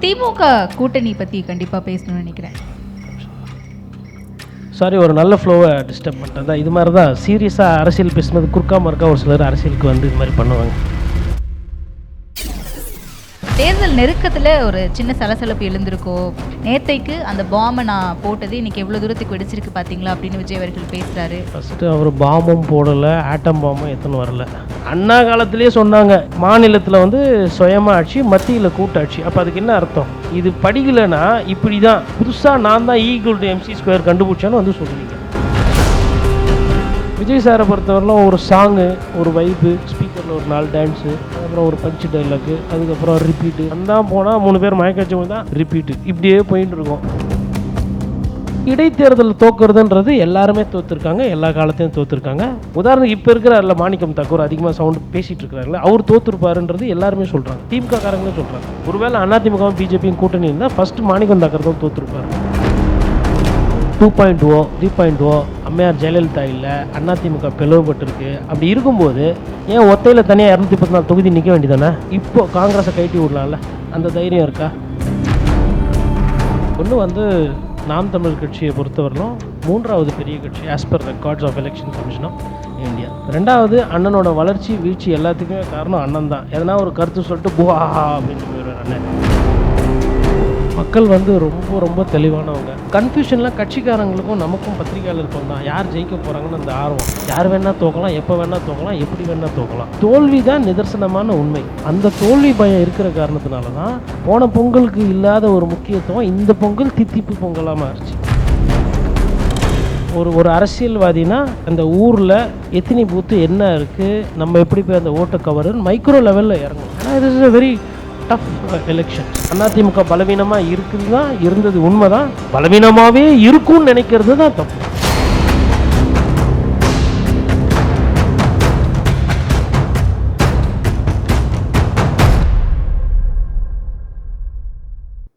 திமுக கூட்டணி பற்றி கண்டிப்பாக பேசணும்னு நினைக்கிறேன். சாரி, ஒரு நல்ல ஃப்ளோவை டிஸ்டர்ப் பண்ணுறது தான். இது மாதிரி தான் சீரியஸாக அரசியல் பேசுனது குறுக்கா மறுக்கா ஒரு சிலர் அரசியலுக்கு வந்து இது மாதிரி பண்ணுவாங்க. தேர்தல் நெருக்கத்தில் ஒரு சின்ன சலசலப்பு எழுந்திருக்கோ, நேத்தைக்கு அந்த பாம்பை நான் போட்டது இன்னைக்கு எவ்வளோ தூரத்துக்கு வெடிச்சிருக்கு பார்த்தீங்களா அப்படின்னு விஜய் அவர்கள் பேசுகிறாரு. ஃபஸ்ட்டு அவர் பாம்பும் போடலை, ஆட்டம் பாம்பும் எத்தனை வரல. அண்ணா காலத்திலே சொன்னாங்க மாநிலத்தில் வந்து சுயமாக ஆட்சி, மத்தியில் கூட்டாட்சி. அப்போ அதுக்கு என்ன அர்த்தம்? இது படிக்கலைன்னா இப்படி தான் புதுசாக நான் தான் E=MC² கண்டுபிடிச்சான்னு வந்து சொல்லுவீங்க. விஜய் சாரை பொறுத்தவரைலாம் ஒரு சாங்கு, ஒரு வைப்பு, ஸ்பீக்கரில் ஒரு 4 டான்ஸு, அப்புறம் ஒரு பஞ்சு டைலாக்கு, அதுக்கப்புறம் ரிப்பீட்டு. வந்தால் போனால் 3 பேர் மயக்கச்சவங்க தான் ரிப்பீட்டு, இப்படியே போயிட்டு இருக்கோம். இடைத்தேர்தல் தோக்குறதுன்றது எல்லாருமே தோற்றுருக்காங்க, எல்லா காலத்தையும் தோற்றுருக்காங்க. உதாரணத்துக்கு இப்போ இருக்கிறார்ல மாணிக்கம் தாக்கூர், அதிகமாக சவுண்டு பேசிகிட்டு இருக்கிறாருல, அவர் தோற்றுருப்பாருன்றது எல்லாருமே சொல்கிறாங்க, திமுக காரங்களே சொல்கிறாங்க. ஒருவேளை அதிமுகவும் பிஜேபியும் கூட்டணி இருந்தால் ஃபஸ்ட்டு மாணிக்கம் தாக்கூர் தான் தோற்றுருப்பார். 2.0 3.0 அம்மையார் ஜெயலலிதா இல்லை, அதிமுக பிளவுபட்டிருக்கு. அப்படி இருக்கும்போது ஏன் ஒத்தையில் தனியாக 234 தொகுதி நிற்க வேண்டியதானே? இப்போ காங்கிரஸை கைட்டி விடலாம்ல, அந்த தைரியம் இருக்கா? ஒன்று வந்து நாம் தமிழ் கட்சியை பொறுத்தவரையிலும் 3வது பெரிய கட்சி as per records of election commission of India. 2வது அண்ணனோட வளர்ச்சி வீழ்ச்சி எல்லாத்துக்குமே காரணம் அண்ணன் தான். எதனா ஒரு கருத்து சொல்லிட்டு புஹாஹா அப்படின்ட்டு போயிடுவார் அண்ணன். மக்கள் வந்து ரொம்ப ரொம்ப தெளிவானவங்க. கன்ஃபியூஷன்லாம் கட்சிக்காரங்களுக்கும் நமக்கும் பத்திரிகையாளருக்கும் தான். யார் ஜெயிக்க போகிறாங்கன்னு அந்த ஆர்வம். யார் வேணால் தோக்கலாம், எப்போ வேணால் தோக்கலாம், எப்படி வேணால் தோக்கலாம். தோல்வி தான் நிதர்சனமான உண்மை. அந்த தோல்வி பயம் இருக்கிற காரணத்தினால தான் போன பொங்கலுக்கு இல்லாத ஒரு முக்கியத்துவம் இந்த பொங்கல் தித்திப்பு பொங்கலாக மாறிச்சு. ஒரு அரசியல்வாதினா அந்த ஊரில் எத்தனை பூத்து என்ன இருக்குது, நம்ம எப்படி போய் அந்த ஓட்டை கவருன்னு மைக்ரோ லெவலில் இறங்கும். ஆனால் இது is a very tough election. AIADMK பலவீனமாக இருக்குது தான், இருந்தது உண்மை தான். பலவீனமாகவே இருக்கும்னு நினைக்கிறது தான் தப்பு.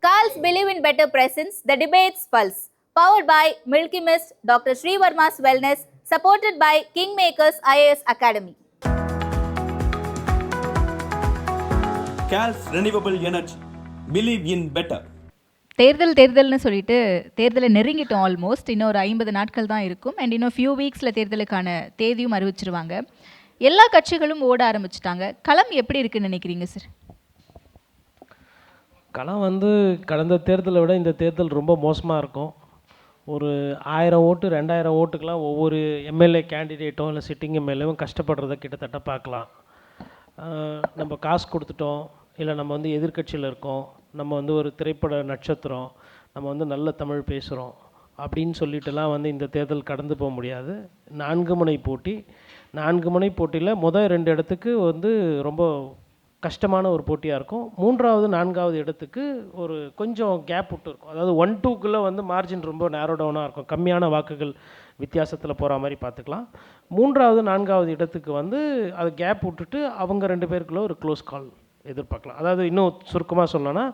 Carls believe in better presence. The debates pulse. Powered by Milky Mist, Dr. Sri Varma's Wellness. Supported by Kingmakers IAS Academy. Cal's Renewable Energy. Believe in better. தேர்தல்னு சொல்லிட்டு தேர்தலை நெருங்கிட்டோம். ஆல்மோஸ்ட் இன்னும் ஒரு 50 நாட்கள் தான் இருக்கும். அண்ட் இன்னும் ஃபியூ வீக்ஸில் தேர்தலுக்கான தேதியும் அறிவிச்சிருவாங்க. எல்லா கட்சிகளும் ஓட ஆரம்பிச்சிட்டாங்க. களம் எப்படி இருக்குன்னு நினைக்கிறீங்க சார்? களம் வந்து கடந்த தேர்தலை விட இந்த தேர்தல் ரொம்ப மோசமாக இருக்கும். ஒரு 1000 ஓட்டு 2000 ஓட்டுக்கெலாம் ஒவ்வொரு எம்எல்ஏ கேண்டிடேட்டும் இல்லை சிட்டிங் எம்எல்ஏவும் கஷ்டப்படுறத கிட்டத்தட்ட பார்க்கலாம். நம்ம காசு கொடுத்துட்டோம், இல்லை நம்ம வந்து எதிர்கட்சியில் இருக்கோம், நம்ம வந்து ஒரு திரைப்பட நட்சத்திரம், நம்ம வந்து நல்ல தமிழ் பேசுகிறோம் அப்படின்னு சொல்லிட்டுலாம் வந்து இந்த தேர்தல் கடந்து போக முடியாது. 4 முனை போட்டி. 4 முனை போட்டியில் முதல் 2 இடத்துக்கு வந்து ரொம்ப கஷ்டமான ஒரு போட்டியாக இருக்கும். 3வது 4வது இடத்துக்கு ஒரு கொஞ்சம் கேப் விட்டு இருக்கும். அதாவது 1-2க்குள்ளே வந்து மார்ஜின் ரொம்ப நேரோ டவுனாக இருக்கும், கம்மியான வாக்குகள் வித்தியாசத்தில் போகிற மாதிரி பார்த்துக்கலாம். 3வது 4வது இடத்துக்கு வந்து அது கேப் விட்டுட்டு அவங்க 2 பேருக்குள்ளே ஒரு க்ளோஸ் கால் எதிர்பார்க்கலாம். அதாவது இன்னும் சுருக்கமாக சொல்லணும்னா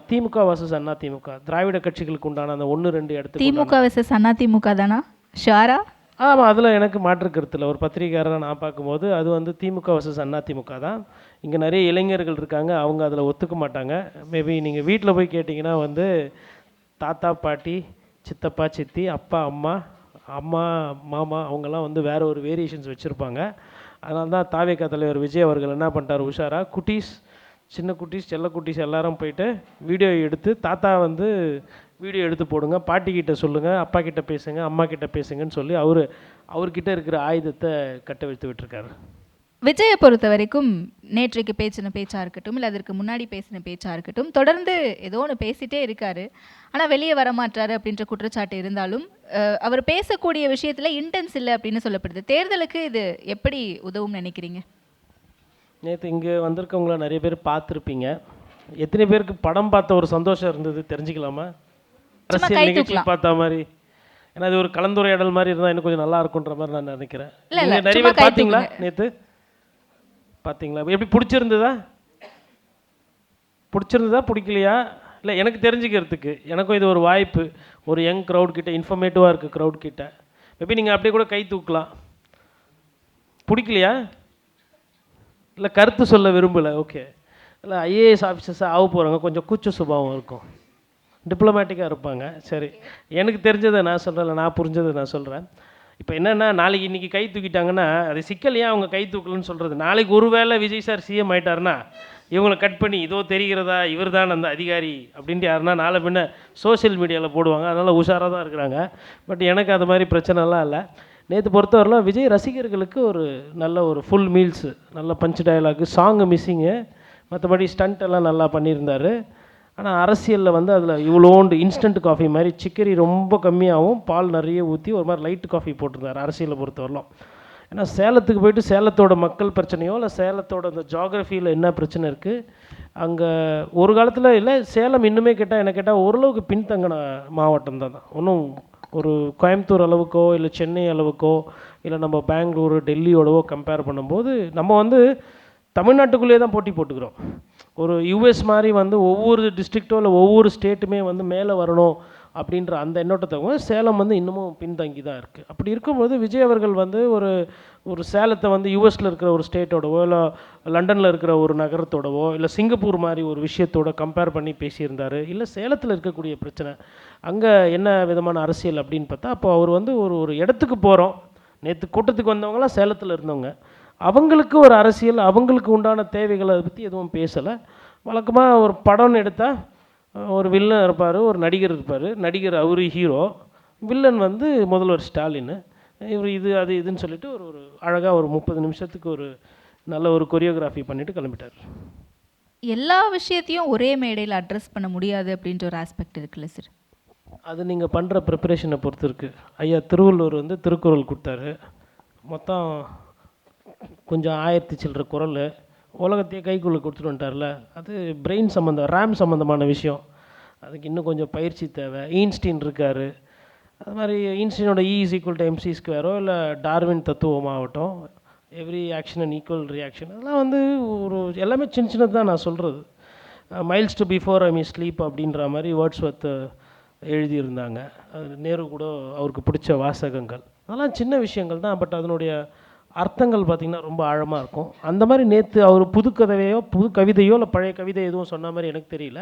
திமுக வர்சஸ் அதிமுக, திராவிட கட்சிகளுக்கு உண்டான அந்த 1-2 இடத்துக்கு. திமுக வர்சஸ் அதிமுக தானா ஷாரா? ஆமாம், அதில் எனக்கு மாற்று கருத்தில் ஒரு பத்திரிகையாளராக நான் பார்க்கும்போது அது வந்து திமுக வர்சஸ் அதிமுக தான். இங்கே நிறைய இளைஞர்கள் இருக்காங்க, அவங்க அதில் ஒத்துக்க மாட்டாங்க. மேபி நீங்கள் வீட்டில் போய் கேட்டிங்கன்னா வந்து தாத்தா பாட்டி, சித்தப்பா சித்தி, அப்பா அம்மா, அம்மா மாமா அவங்கெல்லாம் வந்து வேறு ஒரு வேரியேஷன்ஸ் வச்சுருப்பாங்க. அதனால தான் தாவேகா தலைவர் விஜய் அவர்கள் என்ன பண்ணிட்டார் உஷாரா, குட்டீஸ், சின்ன குட்டீஸ், செல்ல குட்டீஸ் எல்லாரும் போயிட்டு வீடியோ எடுத்து, தாத்தா வந்து வீடியோ எடுத்து போடுங்க, பாட்டிக்கிட்ட சொல்லுங்கள், அப்பா கிட்ட பேசுங்க, அம்மா கிட்ட பேசுங்கன்னு சொல்லி அவர்கிட்ட இருக்கிற ஆயுதத்தை கட்ட வைத்து விட்டுருக்காரு. விஜயை பொறுத்த வரைக்கும் நேற்றைக்கு பேசின பேச்சாக இருக்கட்டும், இல்லை அதற்கு முன்னாடி பேசின பேச்சாக இருக்கட்டும், தொடர்ந்து ஏதோ ஒன்று பேசிகிட்டே இருக்காரு. ஆனால் வெளியே வரமாட்டாரு அப்படின்ற குற்றச்சாட்டு இருந்தாலும் அவர் பேசக்கூடிய விஷயத்தில் இன்டென்ஸ் இல்லை அப்படின்னு சொல்லப்படுது. தேர்தலுக்கு இது எப்படி உதவும் நினைக்கிறீங்க? நேற்று இங்கே வந்திருக்கவங்கள நிறைய பேர் பார்த்துருப்பீங்க. எத்தனை பேருக்கு படம் பார்த்த ஒரு சந்தோஷம் இருந்தது தெரிஞ்சுக்கலாமா? அரசியல் நிகழ்ச்சி பார்த்த மாதிரி. ஏன்னா இது ஒரு கலந்துரையாடல் மாதிரி இருந்தால் இன்னும் கொஞ்சம் நல்லா இருக்குன்ற மாதிரி நான் நினைக்கிறேன். நிறைய பேர் பார்த்தீங்களா? நேற்று பார்த்தீங்களா? எப்படி பிடிச்சிருந்ததா? பிடிக்கலையா? இல்லை, எனக்கு தெரிஞ்சுக்கிறதுக்கு எனக்கும் இது ஒரு வாய்ப்பு. ஒரு யங் க்ரௌட் கிட்ட, இன்ஃபர்மேட்டிவாக இருக்குது க்ரௌட் கிட்ட. மேபி நீங்கள் அப்படியே கூட கை தூக்கலாம். பிடிக்கலையா? இல்லை கருத்து சொல்ல விரும்பலை? ஓகே, இல்லை ஐஏஎஸ் ஆஃபீஸர்ஸாக ஆக போகிறவங்க கொஞ்சம் கூச்ச சுபாவம் இருக்கும், டிப்ளமேட்டிக்காக இருப்பாங்க. சரி, எனக்கு தெரிஞ்சதை நான் சொல்கிறேன், நான் புரிஞ்சதை நான் சொல்கிறேன். இப்போ என்னென்னா, நாளைக்கு இன்றைக்கி கை தூக்கிட்டாங்கன்னா அது சிக்கல் ஏன் அவங்க கை தூக்கலன்னு சொல்கிறது. நாளைக்கு ஒரு வேளை விஜய் சார் சிஎம் ஆகிட்டாருன்னா இவங்களை கட் பண்ணி இதோ தெரிகிறதா இவர் தான் அந்த அதிகாரி அப்படின்ட்டு யாருன்னா நாளை பின்ன சோஷியல் மீடியாவில் போடுவாங்க. அதனால் உஷாராக தான் இருக்கிறாங்க. பட் எனக்கு அது மாதிரி பிரச்சனைலாம் இல்லை. நேற்று பொறுத்தவரைலாம் விஜய் ரசிகர்களுக்கு ஒரு நல்ல ஒரு ஃபுல் மீல்ஸு, நல்ல பஞ்ச் டயலாகு, சாங்கு மிஸ்ஸிங்கு, மற்றபடி ஸ்டண்ட் எல்லாம் நல்லா பண்ணியிருந்தார். ஆனால் அரசியலில் வந்து அதில் இவ்வளோண்டு இன்ஸ்டன்ட் காஃபி மாதிரி சிக்கரி ரொம்ப கம்மியாகவும் பால் நிறைய ஊற்றி ஒரு மாதிரி லைட் காஃபி போட்டிருந்தார் அரசியலை பொறுத்தவரைலாம். ஏன்னா சேலத்துக்கு போயிட்டு சேலத்தோட மக்கள் பிரச்சனையோ இல்லை சேலத்தோட அந்த ஜாகிரஃபியில் என்ன பிரச்சனை இருக்குது அங்கே ஒரு காலத்தில் இல்லை, சேலம் இன்னுமே கேட்டால் என்ன கேட்டால் ஓரளவுக்கு பின்தங்கின மாவட்டம் தான். ஒன்றும் ஒரு கோயம்புத்தூர் அளவுக்கோ இல்லை சென்னை அளவுக்கோ இல்லை நம்ம பெங்களூரு டெல்லியோடவோ கம்பேர் பண்ணும்போது நம்ம வந்து தமிழ்நாட்டுக்குள்ளேயே தான் போட்டி போட்டுக்கிறோம். ஒரு யூஎஸ் மாதிரி வந்து ஒவ்வொரு டிஸ்ட்ரிக்டோ இல்லை ஒவ்வொரு ஸ்டேட்டுமே வந்து மேலே வரணும் அப்படின்ற அந்த எண்ணோட்டத்தை சேலம் வந்து இன்னமும் பின்தங்கி தான் இருக்குது. அப்படி இருக்கும்போது விஜய் அவர்கள் வந்து ஒரு சேலத்தை வந்து யூஎஸில் இருக்கிற ஒரு ஸ்டேட்டோடவோ இல்லை லண்டனில் இருக்கிற ஒரு நகரத்தோடவோ இல்லை சிங்கப்பூர் மாதிரி ஒரு விஷயத்தோட கம்பேர் பண்ணி பேசியிருந்தார். இல்லை சேலத்தில் இருக்கக்கூடிய பிரச்சனை அங்கே என்ன விதமான அரசியல் அப்படின்னு பார்த்தா, அப்போ அவர் வந்து ஒரு இடத்துக்கு போகிறோம், நேற்று கூட்டத்துக்கு வந்தவங்களாம் சேலத்தில் இருந்தவங்க, அவங்களுக்கு ஒரு அரசியல் அவங்களுக்கு உண்டான தேவைகளை பற்றி எதுவும் பேசலை. வழக்கமாக ஒரு படம்னு எடுத்தால் ஒரு வில்லன் இருப்பார், ஒரு நடிகர் இருப்பார், நடிகர் அவரு ஹீரோ, வில்லன் வந்து முதல்வர் ஸ்டாலின், இவர் இது அது இதுன்னு சொல்லிட்டு ஒரு அழகாக ஒரு 30 நிமிஷத்துக்கு ஒரு நல்ல ஒரு கொரியோகிராஃபி பண்ணிவிட்டு கிளம்பிட்டார். எல்லா விஷயத்தையும் ஒரே மேடையில் அட்ரஸ் பண்ண முடியாது அப்படின்ற ஒரு ஆஸ்பெக்ட் இருக்குல்ல சார்? அது நீங்கள் பண்ணுற ப்ரிப்பரேஷனை பொறுத்து இருக்குது. ஐயா திருவள்ளுவர் வந்து திருக்குறள் கொடுத்தாரு, மொத்தம் கொஞ்சம் 1000 சில்லற குறள் உலகத்தையே கைக்குள்ளே கொடுத்துட்டு வந்துட்டார்ல. அது பிரெயின் சம்மந்தம், ரேம் சம்மந்தமான விஷயம். அதுக்கு இன்னும் கொஞ்சம் பயிற்சி தேவை. ஈன்ஸ்டீன் இருக்கார், அது மாதிரி ஈன்ஸ்டீனோட E=mc², இல்லை டார்வின் தத்துவமாகட்டும், every action and equal reaction, அதெல்லாம் வந்து ஒரு எல்லாமே சின்ன சின்னது தான் நான் சொல்கிறது. Miles to before I me sleep அப்படின்ற மாதிரி வேர்ட்ஸ்வர்த் எழுதியிருந்தாங்க. அது நேரு கூட அவருக்கு பிடிச்ச வாசகங்கள். அதெல்லாம் சின்ன விஷயங்கள் தான், பட் அதனுடைய அர்த்தங்கள் பார்த்திங்கன்னா ரொம்ப ஆழமாக இருக்கும். அந்த மாதிரி நேற்று அவர் புது கவிதையோ இல்லை பழைய கவிதை எதுவும் சொன்ன மாதிரி எனக்கு தெரியல.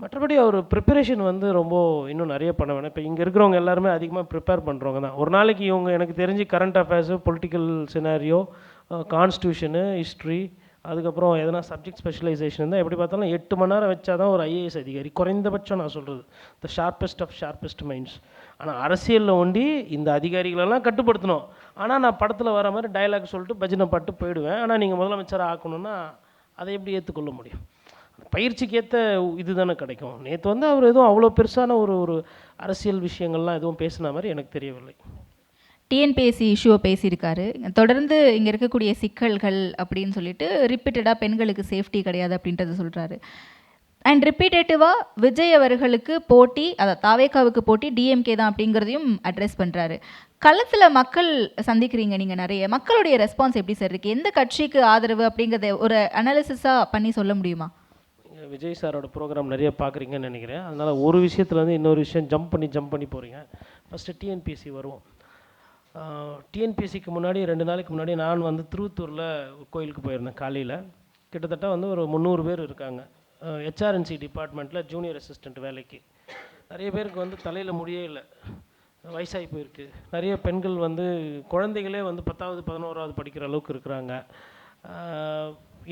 மற்றபடி அவர் ப்ரிப்பரேஷன் வந்து ரொம்ப இன்னும் நிறைய பண்ண வேணும். இப்போ இங்கே இருக்கிறவங்க எல்லாருமே அதிகமாக ப்ரிப்பேர் பண்ணுறவங்க தான். ஒரு நாளைக்கு இவங்க எனக்கு தெரிஞ்சு current affairs, political scenario, constitution, history, அதுக்கப்புறம் எதனா சப்ஜெக்ட் ஸ்பெஷலைசேஷன் தான் எப்படி பார்த்தாலும் 8 மணி நேரம் வச்சா தான் ஒரு ஐஏஎஸ் அதிகாரி குறைந்தபட்சம். நான் சொல்கிறது த ஷார்பஸ்ட் ஆஃப் ஷார்பஸ்ட் மைண்ட்ஸ். ஆனால் அரசியலில் ஒண்டி இந்த அதிகாரிகளெல்லாம் கட்டுப்படுத்தணும். ஆனால் நான் படத்தில் வர மாதிரி டயலாக் சொல்லிட்டு பஜனை பாட்டு போயிடுவேன். ஆனால் நீங்கள் முதலமைச்சராக ஆக்கணும்னா அதை எப்படி ஏற்றுக்கொள்ள முடியும்? பயிற்சிக்கு ஏற்ற இது தானே கிடைக்கும். நேற்று வந்து அவர் எதுவும் அவ்வளோ பெருசான ஒரு அரசியல் விஷயங்கள்லாம் எதுவும் பேசின மாதிரி எனக்கு தெரியவில்லை. டிஎன்பிஎஸ்சி இஷ்யூவை பேசியிருக்காரு. தொடர்ந்து இங்கே இருக்கக்கூடிய சிக்கல்கள் அப்படின்னு சொல்லிட்டு ரிப்பீட்டடாக பெண்களுக்கு சேஃப்டி கிடையாது அப்படின்றத சொல்கிறாரு. அண்ட் ரிப்பீட்டேட்டிவாக விஜய் அவர்களுக்கு போட்டி, அதை தாவேக்காவுக்கு போட்டி டிஎம்கே தான் அப்படிங்கிறதையும் அட்ரெஸ் பண்ணுறாரு. களத்தில் மக்கள் சந்திக்கிறீங்க நீங்கள் நிறைய, மக்களுடைய ரெஸ்பான்ஸ் எப்படி சார் இருக்குது? எந்த கட்சிக்கு ஆதரவு அப்படிங்கிறத ஒரு அனாலிசிஸாக பண்ணி சொல்ல முடியுமா? விஜய் சாரோட ப்ரோக்ராம் நிறைய பார்க்குறீங்கன்னு நினைக்கிறேன். அதனால் ஒரு விஷயத்துலேருந்து இன்னொரு விஷயம் ஜம்ப் பண்ணி போகிறீங்க. ஃபஸ்ட்டு டிஎன்பிஎஸ்சி வருவோம். டிஎன்பிஎஸ்சிக்கு முன்னாடி 2 நாளைக்கு முன்னாடி நான் வந்து திருவத்தூரில் கோயிலுக்கு போயிருந்தேன். காலையில் கிட்டத்தட்ட வந்து ஒரு 300 பேர் இருக்காங்க. ஹெச்ஆர்என்சி டிபார்ட்மெண்ட்டில் ஜூனியர் அசிஸ்டண்ட் வேலைக்கு. நிறைய பேருக்கு வந்து தலையில் முடியே இல்லை, வயசாகி போயிருக்கு. நிறைய பெண்கள் வந்து குழந்தைகளே வந்து 10வது 11வது படிக்கிற அளவுக்கு இருக்கிறாங்க.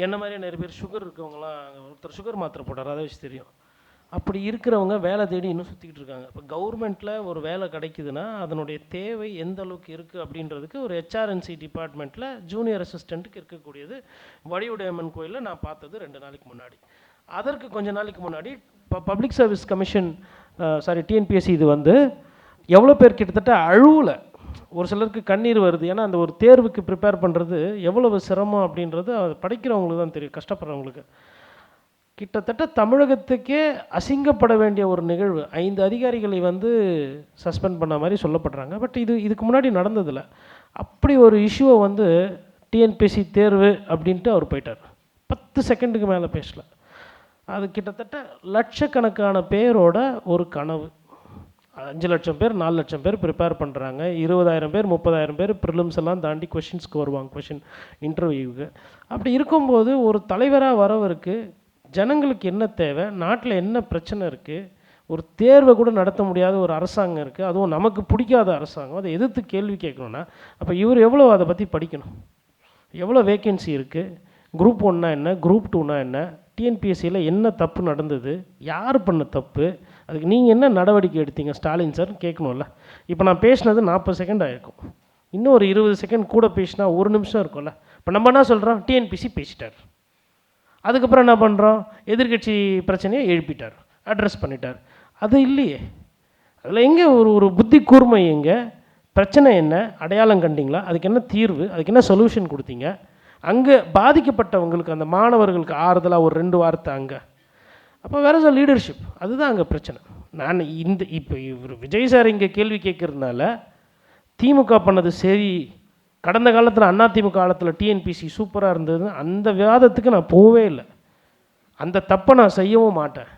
என்ன மாதிரியே நிறைய பேர் சுகர் இருக்கவங்களாம், ஒருத்தர் சுகர் மாத்திரை போட்டார், அதை வச்சு தெரியும். அப்படி இருக்கிறவங்க வேலை தேடி இன்னும் சுற்றிக்கிட்டு இருக்காங்க. இப்போ கவர்மெண்ட்டில் ஒரு வேலை கிடைக்குதுன்னா அதனுடைய தேவை எந்த அளவுக்கு இருக்குது அப்படின்றதுக்கு ஒரு ஹெச்ஆர்என்சி டிபார்ட்மெண்ட்டில் ஜூனியர் அசிஸ்டண்ட்டுக்கு இருக்கக்கூடியது வடிவுடையம்மன் கோயிலில் நான் பார்த்தது 2 நாளைக்கு முன்னாடி. அதற்கு கொஞ்ச நாளைக்கு முன்னாடி பப்ளிக் சர்வீஸ் கமிஷன் டிஎன்பிஎஸ்சி இது வந்து எவ்வளோ பேர் கிட்டத்தட்ட அழுவில், ஒரு சிலருக்கு கண்ணீர் வருது. ஏன்னா அந்த ஒரு தேர்வுக்கு ப்ரிப்பேர் பண்ணுறது எவ்வளவு சிரமம் அப்படின்றது அது படிக்கிறவங்களுக்கு தான் தெரியும், கஷ்டப்படுறவங்களுக்கு. கிட்டத்தட்ட தமிழகத்துக்கே அசிங்கப்பட வேண்டிய ஒரு நிகழ்வு. 5 அதிகாரிகளை வந்து சஸ்பெண்ட் பண்ண மாதிரி சொல்லப்படுறாங்க. பட் இதுக்கு முன்னாடி நடந்ததில்லை. அப்படி ஒரு இஷ்யூவை வந்து டிஎன்பிஎஸ்சி தேர்வு அப்படின்ட்டு அவர் போயிட்டார். 10 செகண்டுக்கு மேலே பேசல. அது கிட்டத்தட்ட லட்சக்கணக்கான பேரோட ஒரு கனவு. 5 லட்சம் பேர் 4 லட்சம் பேர் ப்ரிப்பேர் பண்ணுறாங்க. 20,000 பேர் 30,000 பேர் ப்ரிலிம்ஸ் எல்லாம் தாண்டி கொஷின்ஸ்க்கு வருவாங்க, இன்டர்வியூவுக்கு. அப்படி இருக்கும்போது ஒரு தலைவராக வரவருக்கு ஜனங்களுக்கு என்ன தேவை, நாட்டில் என்ன பிரச்சனை இருக்குது, ஒரு தேர்வை கூட நடத்த முடியாத ஒரு அரசாங்கம் இருக்குது, அதுவும் நமக்கு பிடிக்காத அரசாங்கம், அதை எதிர்த்து கேள்வி கேட்கணுன்னா அப்போ இவர் எவ்வளோ அதை பற்றி படிக்கணும், எவ்வளோ வேக்கன்சி இருக்குது, குரூப் 1னா என்ன, குரூப் 2னா என்ன, டிஎன்பிஎஸ்சியில் என்ன தப்பு நடந்தது, யார் பண்ண தப்பு, அதுக்கு நீங்கள் என்ன நடவடிக்கை எடுத்தீங்க ஸ்டாலின் சார் கேட்கணும்ல. இப்போ நான் பேசினது 40 செகண்ட் ஆகிருக்கும், இன்னும் ஒரு 20 செகண்ட் கூட பேசினா 1 நிமிஷம் இருக்கும்ல. இப்போ நம்ம என்ன சொல்கிறோம், டிஎன்பிஎஸ்சி பேசிட்டார், அதுக்கப்புறம் என்ன பண்ணுறோம், எதிர்கட்சி பிரச்சனையை எழுப்பிட்டார், அட்ரஸ் பண்ணிட்டார். அது இல்லையே, அதில் எங்கே ஒரு புத்தி கூர்மை, எங்கே பிரச்சனை என்ன அடையாளம் கண்டிங்களா, அதுக்கு என்ன தீர்வு, அதுக்கு என்ன சொல்யூஷன் கொடுத்தீங்க, அங்கே பாதிக்கப்பட்டவங்களுக்கு அந்த மாணவர்களுக்கு ஆறுதலாக ஒரு 2 வார்த்தை அங்கே. அப்போ வேற சார் லீடர்ஷிப், அதுதான் அங்கே பிரச்சனை. நான் இப்போ இவர் விஜய் சார் இங்கே கேள்வி கேட்குறதுனால திமுக பண்ணது சரி, கடந்த காலத்தில் அதிமுக காலத்தில் டிஎன்பிசி சூப்பராக இருந்தது, அந்த விவாதத்துக்கு நான் போகவே இல்லை, அந்த தப்பை நான் செய்யவும் மாட்டேன்.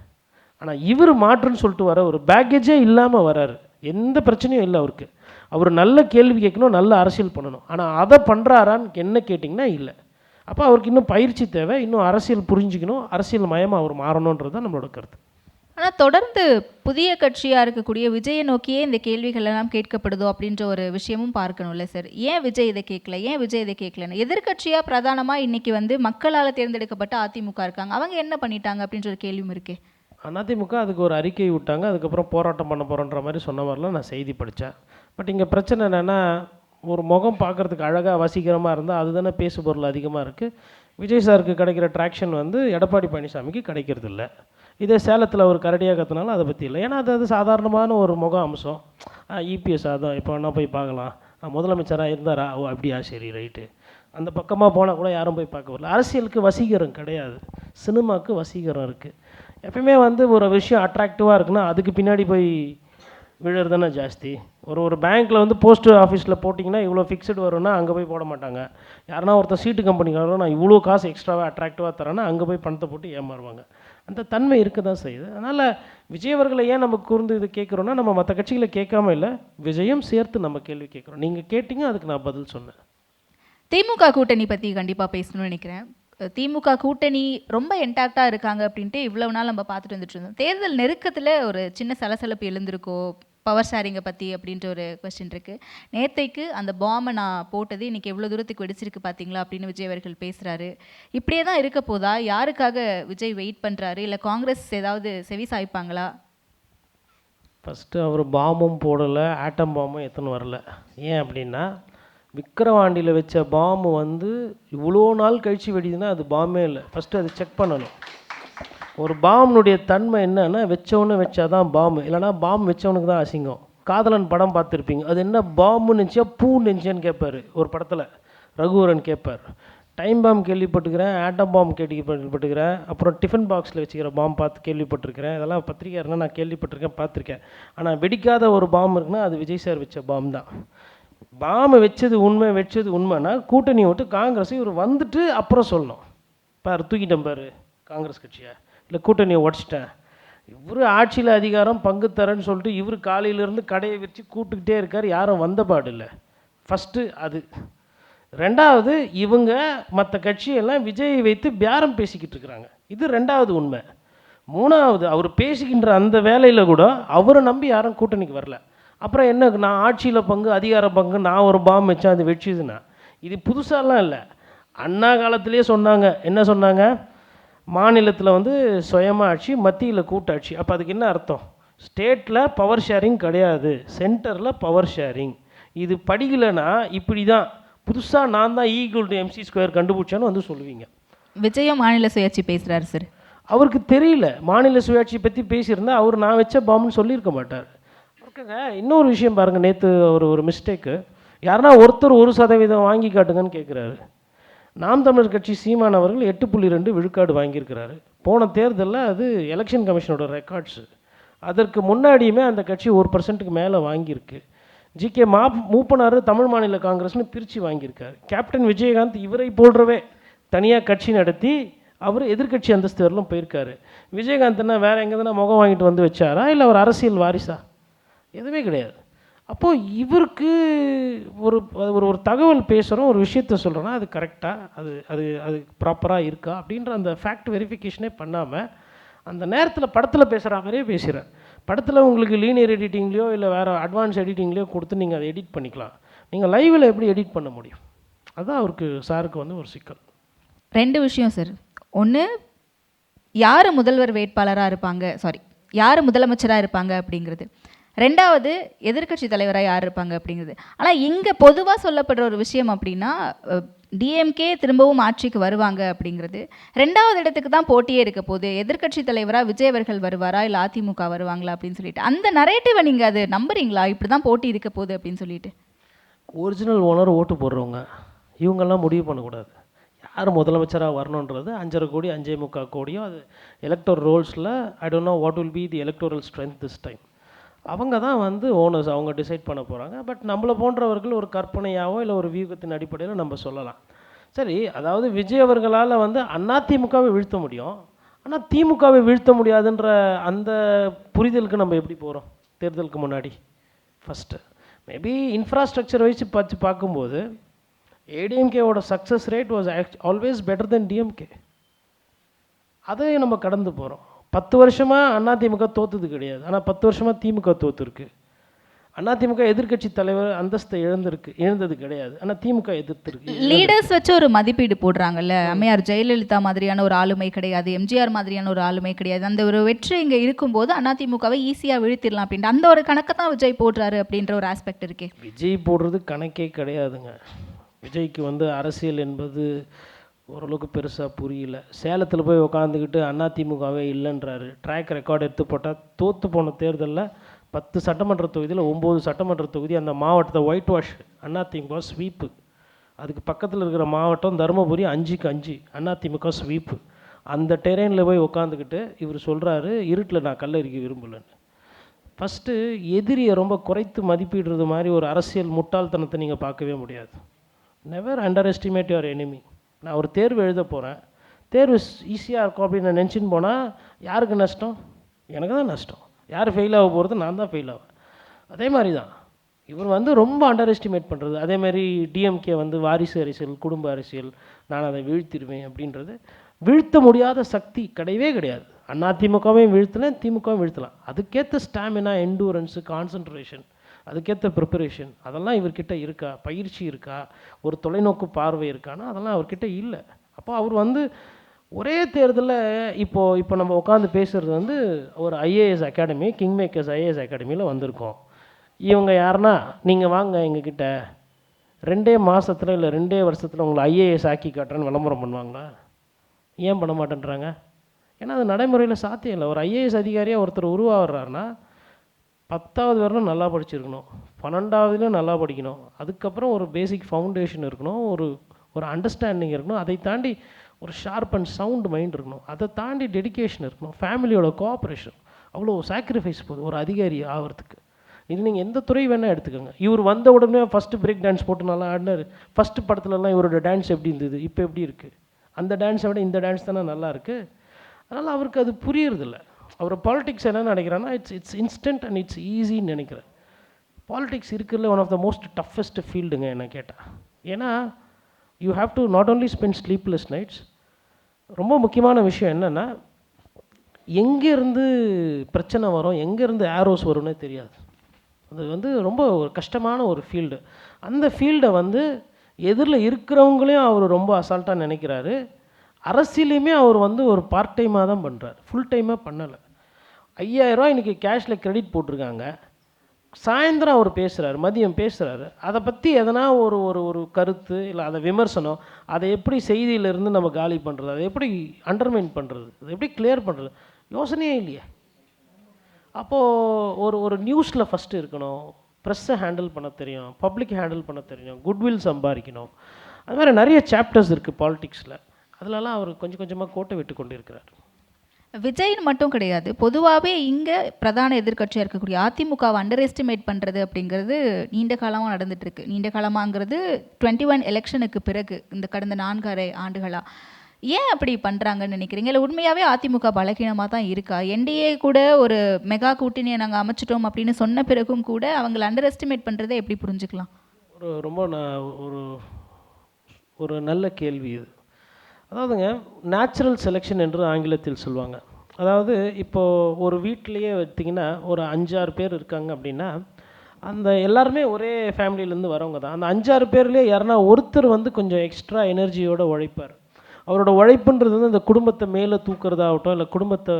ஆனால் இவர் மாற்றுன்னு சொல்லிட்டு வர ஒரு பேக்கேஜே இல்லாமல் வராரு, எந்த பிரச்சனையும் இல்லை அவருக்கு. அவர் நல்ல கேள்வி கேட்கணும், நல்ல அரசியல் பண்ணணும், ஆனால் அதை பண்ணுறாரான்னு என்ன கேட்டிங்கன்னா இல்லை. அப்போ அவருக்கு இன்னும் பயிற்சி தேவை, இன்னும் அரசியல் புரிஞ்சுக்கணும், அரசியல் மயமாக அவர் மாறணுன்றது தான் நம்மளோட கருத்து. ஆனால் தொடர்ந்து புதிய கட்சியாக இருக்கக்கூடிய விஜயை நோக்கியே இந்த கேள்விகள் எல்லாம் கேட்கப்படுதோ அப்படின்ற ஒரு விஷயமும் பார்க்கணும்ல சார். ஏன் விஜய் இதை கேட்கல, ஏன் விஜய் இதை கேட்கலன்னு. எதிர்கட்சியாக பிரதானமாக இன்றைக்கி மக்களால் தேர்ந்தெடுக்கப்பட்ட அதிமுக இருக்காங்க, அவங்க என்ன பண்ணிட்டாங்க அப்படின்ற ஒரு கேள்வியும் இருக்கே. அதிமுக அதுக்கு ஒரு அறிக்கை விட்டாங்க, அதுக்கப்புறம் போராட்டம் பண்ண போகிறோன்ற மாதிரி சொன்ன மாதிரிலாம் நான் செய்தி படித்தேன். பட் இங்கே பிரச்சனை என்னென்னா, ஒரு முகம் பார்க்குறதுக்கு அழகாக வசீகரமாக இருந்தால் அதுதானே பேசு பொருள் அதிகமாக இருக்குது. விஜய் சாருக்கு கிடைக்கிற ட்ராக்ஷன் எடப்பாடி பழனிசாமிக்கு கிடைக்கிறது இல்லை. இதே சேலத்தில் ஒரு கரடியாக கற்றுனாலும் அதை பற்றி இல்லை, ஏன்னா அது சாதாரணமான ஒரு முக அம்சம். இபிஎஸ் அதான் இப்போ என்ன போய் பார்க்கலாம், முதலமைச்சராக இருந்தாரா, ஓ அப்படியா சரி ரைட்டு, அந்த பக்கமாக போனால் கூட யாரும் போய் பார்க்க வரல. அரசியலுக்கு வசீகரம் கிடையாது, சினிமாவுக்கு வசீகரம் இருக்குது. எப்பயுமே ஒரு விஷயம் அட்ராக்டிவாக இருக்குன்னா அதுக்கு பின்னாடி போய் விழுறதுன்னா ஜாஸ்தி. ஒரு பேங்க்கில் போஸ்ட் ஆஃபீஸில் போட்டிங்கன்னா இவ்வளோ ஃபிக்ஸ்டு வரும்னா அங்கே போய் போட மாட்டாங்க. யாருன்னா ஒருத்தர் சீட்டு கம்பெனிக்காரரும் நான் இவ்வளோ காசு எக்ஸ்ட்ராவாக அட்ராக்டிவாக தரேன்னா அங்கே போய் பணத்தை போட்டு ஏமாறுவாங்க. அந்த தன்மை இருக்க தான் செய்யுது. அதனால் விஜய் அவர்களை ஏன் நம்ம கூர்ந்து இது கேட்குறோன்னா, நம்ம மற்ற கட்சிகளை கேட்காம இல்லை, விஜயம் சேர்த்து நம்ம கேள்வி கேட்குறோம். நீங்கள் கேட்டிங்க, அதுக்கு நான் பதில் சொன்னேன். திமுக கூட்டணி பற்றி கண்டிப்பாக பேசணும்னு நினைக்கிறேன். திமுக கூட்டணி ரொம்ப இன்டாக்டாக இருக்காங்க அப்படின்ட்டு இவ்வளவு நாள் நம்ம பார்த்துட்டு வந்துட்டு இருந்தோம். தேர்தல் நெருக்கத்தில் ஒரு சின்ன சலசலப்பு எழுந்திருக்கோ பவர் ஷேரிங்கை பற்றி அப்படின்ற ஒரு கொஸ்டின் இருக்குது. நேற்றைக்கு அந்த பாம்பை நான் போட்டது இன்றைக்கி எவ்வளோ தூரத்துக்கு வெடிச்சிருக்கு பார்த்தீங்களா அப்படின்னு விஜய் அவர்கள் பேசுகிறாரு. இப்படியே தான் இருக்க போதா, யாருக்காக விஜய் வெயிட் பண்ணுறாரு, இல்லை காங்கிரஸ் ஏதாவது செவி சாய்ப்பாங்களா? ஃபஸ்ட்டு அவர் பாம்பும் போடலை, ஆட்டம் பாம்பும் எத்தனை வரல. ஏன் அப்படின்னா, விக்கிரவாண்டியில் வச்ச பாம்பு இவ்வளோ நாள் கழித்து வெடிதுன்னா அது பாம்பே இல்லை. ஃபஸ்ட்டு அதை செக் பண்ணணும். ஒரு பாம்பினுடைய தன்மை என்னன்னா, வச்சவொன்னு வச்சாதான் பாம்பு, இல்லைனா பாம்பு வச்சவனுக்கு தான் அசிங்கம். காதலன் படம் பார்த்துருப்பீங்க, அது என்ன பாம்புன்னு நினச்சியா பூ நினச்சேன்னு கேட்பார் ஒரு படத்தில், ரகுவரன் கேட்பார். டைம் பாம்பு கேள்விப்பட்டுக்கிறேன், ஆட்டம் பாம்பு கேள்விப்பட்டுக்கிறேன், அப்புறம் டிஃபன் பாக்ஸில் வச்சுக்கிற பாம்பு பார்த்து கேள்விப்பட்டிருக்கிறேன். இதெல்லாம் பத்திரிக்கை இருந்தால் நான் கேள்விப்பட்டிருக்கேன், பார்த்துருக்கேன். ஆனால் வெடிக்காத ஒரு பாம்பு இருக்குன்னா அது விஜய் சார் வச்ச பாம்பு தான். பாம்பு வச்சது உண்மைன்னா கூட்டணி விட்டு காங்கிரஸ் இவர் வந்துட்டு அப்புறம் சொல்லணும், பாரு தூக்கிட்டேன் பாரு காங்கிரஸ் கட்சியை, இல்லை கூட்டணியை உடச்சிட்டேன், இவர் ஆட்சியில் அதிகாரம் பங்கு தரேன்னு சொல்லிட்டு இவர் காலையிலேருந்து கடையை வச்சு கூப்பிட்டுக்கிட்டே இருக்கார், யாரும் வந்த பாடு இல்லை. ஃபஸ்ட்டு அது. ரெண்டாவது, இவங்க மற்ற கட்சியெல்லாம் விஜயை வைத்து பேரம் பேசிக்கிட்டு இருக்கிறாங்க, இது ரெண்டாவது உண்மை. மூணாவது, அவர் பேசிக்கின்ற அந்த வேலையில் கூட அவரை நம்பி யாரும் கூட்டணிக்கு வரல. அப்புறம் என்ன, நான் ஆட்சியில் பங்கு அதிகார பங்கு, நான் ஒரு பாம்பு வச்சேன் அது வெடிச்சுதுன்னா, இது புதுசாலாம் இல்லை. அண்ணா காலத்திலே சொன்னாங்க. என்ன சொன்னாங்க, மாநிலத்தில் சுயமாக ஆட்சி, மத்தியில் கூட்டாட்சி. அப்போ அதுக்கு என்ன அர்த்தம், ஸ்டேட்டில் பவர் ஷேரிங் கிடையாது, சென்டரில் பவர் ஷேரிங். இது படிக்கலைன்னா இப்படி தான் புதுசாக நான் தான் E=MC² கண்டுபிடிச்சான்னு சொல்லுவீங்க. விஜயம் மாநில சுயாட்சி பேசுகிறாரு சார், அவருக்கு தெரியல. மாநில சுயாட்சி பற்றி பேசியிருந்தால் அவர் நான் வச்ச பாம்புன்னு சொல்லியிருக்க மாட்டார். ஓகேங்க. இன்னொரு விஷயம் பாருங்கள், நேற்று ஒரு மிஸ்டேக்கு, யாருன்னா ஒருத்தர் 1% வாங்கி காட்டுங்கன்னு கேட்குறாரு. நாம் தமிழர் கட்சி சீமான் அவர்கள் 8.2 விழுக்காடு வாங்கியிருக்கிறாரு. போன தேர்தலில் அது எலெக்ஷன் கமிஷனோட ரெக்கார்ட்ஸு. அதற்கு முன்னாடியுமே அந்த கட்சி 1% மேலே வாங்கியிருக்கு. ஜிகே மூப்பனார் தமிழ் மாநில காங்கிரஸ்னு பிரித்து வாங்கியிருக்காரு. கேப்டன் விஜயகாந்த் இவரை போன்றவே தனியாக கட்சி நடத்தி அவர் எதிர்கட்சி அந்தஸ்து வரலும் போயிருக்காரு. விஜயகாந்த்னா வேறு எங்கேதுனா முகம் வாங்கிட்டு வச்சாரா, இல்லை அவர் அரசியல் வாரிசா? எதுவுமே கிடையாது. அப்போது இவருக்கு ஒரு ஒரு ஒரு தகவல் பேசுகிறோம், ஒரு விஷயத்த சொல்கிறோன்னா அது கரெக்டாக, அது அது அது ப்ராப்பராக இருக்கா அப்படின்ற அந்த ஃபேக்ட் வெரிஃபிகேஷனே பண்ணாமல் அந்த நேரத்தில் படத்தில் பேசுகிற மாதிரியே பேசுகிறேன். படத்தில் உங்களுக்கு லீனியர் எடிட்டிங்லேயோ இல்லை வேறு அட்வான்ஸ் எடிட்டிங்லேயோ கொடுத்து நீங்கள் அதை எடிட் பண்ணிக்கலாம். நீங்கள் லைவில் எப்படி எடிட் பண்ண முடியும்? அதுதான் அவருக்கு சாருக்கு வந்து ஒரு சிக்கல். 2 விஷயம் சார். ஒன்று, யார் முதல்வர் வேட்பாளராக இருப்பாங்க, யார் முதலமைச்சராக இருப்பாங்க அப்படிங்கிறது. 2வது, எதிர்க்கட்சி தலைவராக யார் இருப்பாங்க அப்படிங்கிறது. ஆனால் இங்கே பொதுவாக சொல்லப்படுற ஒரு விஷயம் அப்படின்னா டிஎம்கே திரும்பவும் ஆட்சிக்கு வருவாங்க அப்படிங்கிறது. 2வது இடத்துக்கு தான் போட்டியே இருக்க போகுது. எதிர்க்கட்சி தலைவராக விஜய் அவர்கள் வருவாரா இல்லை அதிமுக வருவாங்களா அப்படின்னு சொல்லிட்டு அந்த நரேட்டிவை நீங்கள் அது நம்புறீங்களா? இப்படி தான் போட்டி இருக்க போகுது அப்படின்னு சொல்லிட்டு. ஒரிஜினல் ஓனர் ஓட்டு போடுறவங்க இவங்கெல்லாம் முடிவு பண்ணக்கூடாது யார் முதலமைச்சராக வரணுன்றது. 5.5 கோடி 5.25 கோடியோ அது எலக்டோர் ரோல்ஸில் I don't know what will be the electoral strength this time. அவங்க தான் வந்து ஓனர்ஸ், அவங்க டிசைட் பண்ண போகிறாங்க. பட் நம்மளை போன்றவர்கள் ஒரு கற்பனையாவோ இல்லை ஒரு வியூகத்தின் அடிப்படையில் நம்ம சொல்லலாம். சரி, அதாவது விஜய் அவர்களால் வந்து அதிமுகவை வீழ்த்த முடியும், ஆனால் திமுகவை வீழ்த்த முடியாதுன்ற அந்த புரிதலுக்கு நம்ம எப்படி போகிறோம் தேர்தலுக்கு முன்னாடி? ஃபஸ்ட்டு மேபி இன்ஃப்ராஸ்ட்ரக்சர் வச்சு பார்க்கும்போது ஏடிஎம்கேவோட success rate was always better than DMK. அதையும் நம்ம கடந்து போகிறோம். 10 வருஷமாக அதிமுக தோற்றுது கிடையாது, ஆனால் 10 வருஷமாக திமுக தோற்றுருக்கு. அதிமுக எதிர்க்கட்சி தலைவர் அந்தஸ்தை இழந்தது கிடையாது, ஆனால் திமுக எதிர்த்துருக்கு. லீடர்ஸ் வச்சு ஒரு மதிப்பீடு போடுறாங்கல்ல. அம்மையார் ஜெயலலிதா மாதிரியான ஒரு ஆளுமை கிடையாது, எம்ஜிஆர் மாதிரியான ஒரு ஆளுமை கிடையாது. அந்த ஒரு வெற்றி இங்கே இருக்கும்போது அதிமுகவை ஈஸியாக வீழ்த்திடலாம் அப்படின்ட்டு அந்த ஒரு கணக்கை தான் விஜய் போடுறாரு அப்படின்ற ஒரு ஆஸ்பெக்ட் இருக்கே. விஜய் போடுறது கணக்கே கிடையாதுங்க. விஜய்க்கு வந்து அரசியல் என்பது ஓரளவுக்கு பெருசாக புரியல. சேலத்தில் போய் உட்காந்துக்கிட்டு அதிமுகவே இல்லைன்றாரு. ட்ராக் ரெக்கார்டு எடுத்து போட்டால் தோற்று போன தேர்தலில் 10 சட்டமன்ற தொகுதியில் 9 சட்டமன்ற தொகுதி அந்த மாவட்டத்தை ஒயிட் வாஷ் அதிமுக ஸ்வீப்பு. அதுக்கு பக்கத்தில் இருக்கிற மாவட்டம் தருமபுரி 5க்கு 5 அதிமுக ஸ்வீப்பு. அந்த டெரெயினில் போய் உட்காந்துக்கிட்டு இவர் சொல்கிறாரு இருட்டில் நான் கல்லறிக்க விரும்பலைன்னு. ஃபஸ்ட்டு எதிரியை ரொம்ப குறைத்து மதிப்பிடுறது மாதிரி ஒரு அரசியல் முட்டாள்தனத்தை நீங்கள் பார்க்கவே முடியாது. Never under estimate your enemy. நான் ஒரு தேர்வு எழுத போகிறேன், தேர்வு ஈஸியாக இருக்கும் அப்படின்னு நான் நினச்சின்னு போனால் யாருக்கு நஷ்டம்? எனக்கு தான் நஷ்டம். யார் ஃபெயில் ஆக போகிறது? நான் தான் ஃபெயில் ஆவேன். அதே மாதிரி தான் இவர் வந்து ரொம்ப அண்டர் எஸ்டிமேட் பண்ணுறது. அதேமாதிரி டிஎம்கே வந்து வாரிசு அரசியல், குடும்ப அரசியல், நான் அதை வீழ்த்திடுவேன் அப்படின்றது. வீழ்த்த முடியாத சக்தி கிடையவே கிடையாது. அதிமுகவையும் வீழ்த்தலாம், திமுகவும் வீழ்த்தலாம். அதுக்கேற்ற ஸ்டாமினா, எண்டூரன்ஸு, கான்சன்ட்ரேஷன், அதுக்கேற்ற ப்ரிப்பரேஷன் அதெல்லாம் இவர்கிட்ட இருக்கா? பயிற்சி இருக்கா? ஒரு தொலைநோக்கு பார்வை இருக்கான்னா அதெல்லாம் அவர்கிட்ட இல்லை. அப்போ அவர் வந்து ஒரே தேர்தலில் இப்போ நம்ம உட்காந்து பேசுகிறது வந்து ஒரு IAS academy, king makers IAS அகாடமியில் வந்திருக்கோம். இவங்க யாருன்னா நீங்கள் வாங்க எங்ககிட்ட 2 மாதத்தில் இல்லை 2 வருஷத்தில் உங்களை ஐஏஎஸ் ஆக்கி காட்டுறேன்னு விளம்பரம் பண்ணுவாங்களா? ஏன் பண்ண மாட்டேன்றாங்க? ஏன்னா அது நடைமுறையில் சாத்தியம் இல்லை. ஒரு ஐஏஎஸ் அதிகாரியாக ஒருத்தர் உருவாகிறாருன்னா 10வது வரலும் நல்லா படிச்சிருக்கணும், 12வதுலேயும் நல்லா படிக்கணும், அதுக்கப்புறம் ஒரு பேசிக் ஃபவுண்டேஷன் இருக்கணும், ஒரு அண்டர்ஸ்டாண்டிங் இருக்கணும், அதை தாண்டி ஒரு ஷார்ப் அண்ட் சவுண்ட் மைண்ட் இருக்கணும், அதை தாண்டி டெடிக்கேஷன் இருக்கணும், ஃபேமிலியோட கோஆப்ரேஷன், அவ்வளோ சாக்ரிஃபைஸ் போகுது ஒரு அதிகாரி ஆகிறதுக்கு. இது நீங்கள் எந்த துறை வேணால் எடுத்துக்கோங்க. இவர் வந்த உடனே ஃபஸ்ட்டு பிரேக் டான்ஸ் போட்டு நல்லா ஆடினார். ஃபஸ்ட்டு படத்துலலாம் இவரோட டான்ஸ் எப்படி இருந்தது, இப்போ எப்படி இருக்குது? அந்த டான்ஸை விட இந்த டான்ஸ் தானே நல்லா இருக்குது. அதனால் அவருக்கு அது புரியறதில்ல. அவர் பாலிடிக்ஸ் என்ன நினைக்கிறான்னா இட்ஸ் இன்ஸ்டன்ட் அண்ட் இட்ஸ் ஈஸின்னு நினைக்கிறேன். பாலிடிக்ஸ் இருக்கிறதுல one of the most toughest ஃபீல்டுங்க என்ன கேட்டால். ஏன்னா you have to not only spend sleepless nights. ரொம்ப முக்கியமான விஷயம் என்னென்னா எங்கேருந்து பிரச்சனை வரும், எங்கேருந்து ஏரோஸ் வரும்னே தெரியாது. அது வந்து ரொம்ப ஒரு கஷ்டமான ஒரு ஃபீல்டு. அந்த ஃபீல்டை வந்து எதிரில் இருக்கிறவங்களையும் அவர் ரொம்ப அசால்ட்டாக நினைக்கிறாரு. அரசியலையுமே அவர் வந்து ஒரு பார்ட் டைமாக தான் பண்ணுறார், ஃபுல் டைமாக பண்ணலை. 5000 இன்றைக்கி கேஷில் கிரெடிட் போட்டிருக்காங்க. சாயந்தரம் அவர் பேசுகிறாரு, மதியம் பேசுகிறாரு. அதை பற்றி எதனா ஒரு ஒரு ஒரு கருத்து இல்லை அதை விமர்சனம், அதை எப்படி செய்தியிலேருந்து நம்ம காலி பண்ணுறது, அதை எப்படி அண்டர்மைன் பண்ணுறது, அதை எப்படி கிளியர் பண்ணுறது, யோசனையே இல்லையே. அப்போது ஒரு நியூஸில் ஃபஸ்ட்டு இருக்கணும், ப்ரெஸ்ஸை ஹேண்டில் பண்ண தெரியும், பப்ளிக் ஹேண்டில் பண்ண தெரியும், குட்வில் சம்பாதிக்கணும். அது மாதிரி நிறைய சாப்டர்ஸ் இருக்குது பாலிடிக்ஸில். அதிலலாம் அவர் கொஞ்சம் கொஞ்சமாக கோட்டை விட்டு கொண்டு இருக்கிறார். விஜய்னு மட்டும் கிடையாது, பொதுவாகவே இங்கே பிரதான எதிர்க்கட்சியாக இருக்கக்கூடிய அதிமுகவை அண்டர் எஸ்டிமேட் பண்ணுறது அப்படிங்கிறது நீண்ட காலமாக நடந்துகிட்ருக்கு. நீண்ட காலமாகங்கிறது 21 எலெக்ஷனுக்கு பிறகு இந்த கடந்த 4.5 ஆண்டுகளாக ஏன் அப்படி பண்ணுறாங்கன்னு நினைக்கிறீங்க? இல்லை உண்மையாகவே அதிமுக பலகீனமாக தான் இருக்கா? என்டிஏ கூட ஒரு மெகா கூட்டணியை நாங்கள் அமைச்சிட்டோம் அப்படின்னு சொன்ன பிறகும் கூட அவங்களை அண்டர் எஸ்டிமேட் பண்ணுறதை எப்படி புரிஞ்சுக்கலாம்? ரொம்ப ஒரு ஒரு நல்ல கேள்வி இது. அதாவதுங்க, நேச்சுரல் செலெக்ஷன் என்று ஆங்கிலத்தில் சொல்லுவாங்க. அதாவது இப்போது ஒரு வீட்டிலையே பார்த்திங்கன்னா ஒரு 5-6 பேர் இருக்காங்க அப்படின்னா, அந்த எல்லாருமே ஒரே ஃபேமிலியிலேருந்து வரவங்க தான். அந்த 5-6 பேர்லேயே யாருன்னா ஒருத்தர் வந்து கொஞ்சம் எக்ஸ்ட்ரா எனர்ஜியோடு உழைப்பார். அவரோட உழைப்புன்றது வந்து அந்த குடும்பத்தை மேலே தூக்கிறதாகட்டும், இல்லை குடும்பத்தை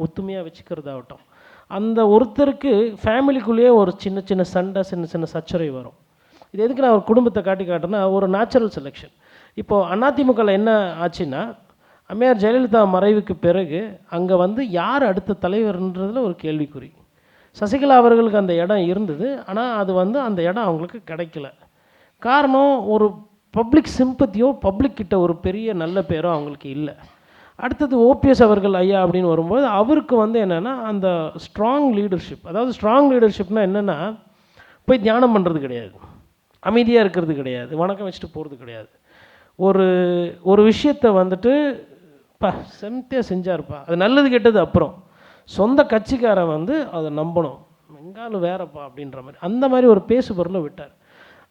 ஒத்துமையாக வச்சுக்கிறதாகட்டும், அந்த ஒருத்தருக்கு ஃபேமிலிக்குள்ளேயே ஒரு சின்ன சின்ன சண்டை, சின்ன சின்ன சச்சரவு வரும். இது எதுக்கு நான் ஒரு குடும்பத்தை காட்டுறேன்னா, ஒரு நேச்சுரல் செலெக்ஷன். இப்போது அதிமுகவில் என்ன ஆச்சுன்னா, அம்மையார் ஜெயலலிதா மறைவுக்கு பிறகு அங்கே வந்து யார் அடுத்த தலைவர்ன்றதில் ஒரு கேள்விக்குறி. சசிகலா அவர்களுக்கு அந்த இடம் இருந்தது, ஆனால் அது வந்து அந்த இடம் அவங்களுக்கு கிடைக்கல. காரணம், ஒரு பப்ளிக் சிம்பத்தியோ பப்ளிக் கிட்ட ஒரு பெரிய நல்ல பேரோ அவங்களுக்கு இல்லை. அடுத்தது ஓபிஎஸ் அவர்கள் ஐயா அப்படின்னு வரும்போது அவருக்கு வந்து என்னென்னா அந்த ஸ்ட்ராங் லீடர்ஷிப். அதாவது ஸ்ட்ராங் லீடர்ஷிப்னால் என்னென்னா, போய் தியானம் பண்ணுறது கிடையாது, அமைதியாக இருக்கிறது கிடையாது, வணக்கம் வச்சுட்டு போகிறது கிடையாது. ஒரு விஷயத்தை வந்துட்டு செம்தியாக செஞ்சார்ப்பா, அது நல்லது கெட்டது அப்புறம் சொந்த கட்சிக்காரன் வந்து அதை நம்பணும், எங்காலும் வேறப்பா அப்படின்ற மாதிரி அந்த மாதிரி ஒரு பேசு பொருளை விட்டார்.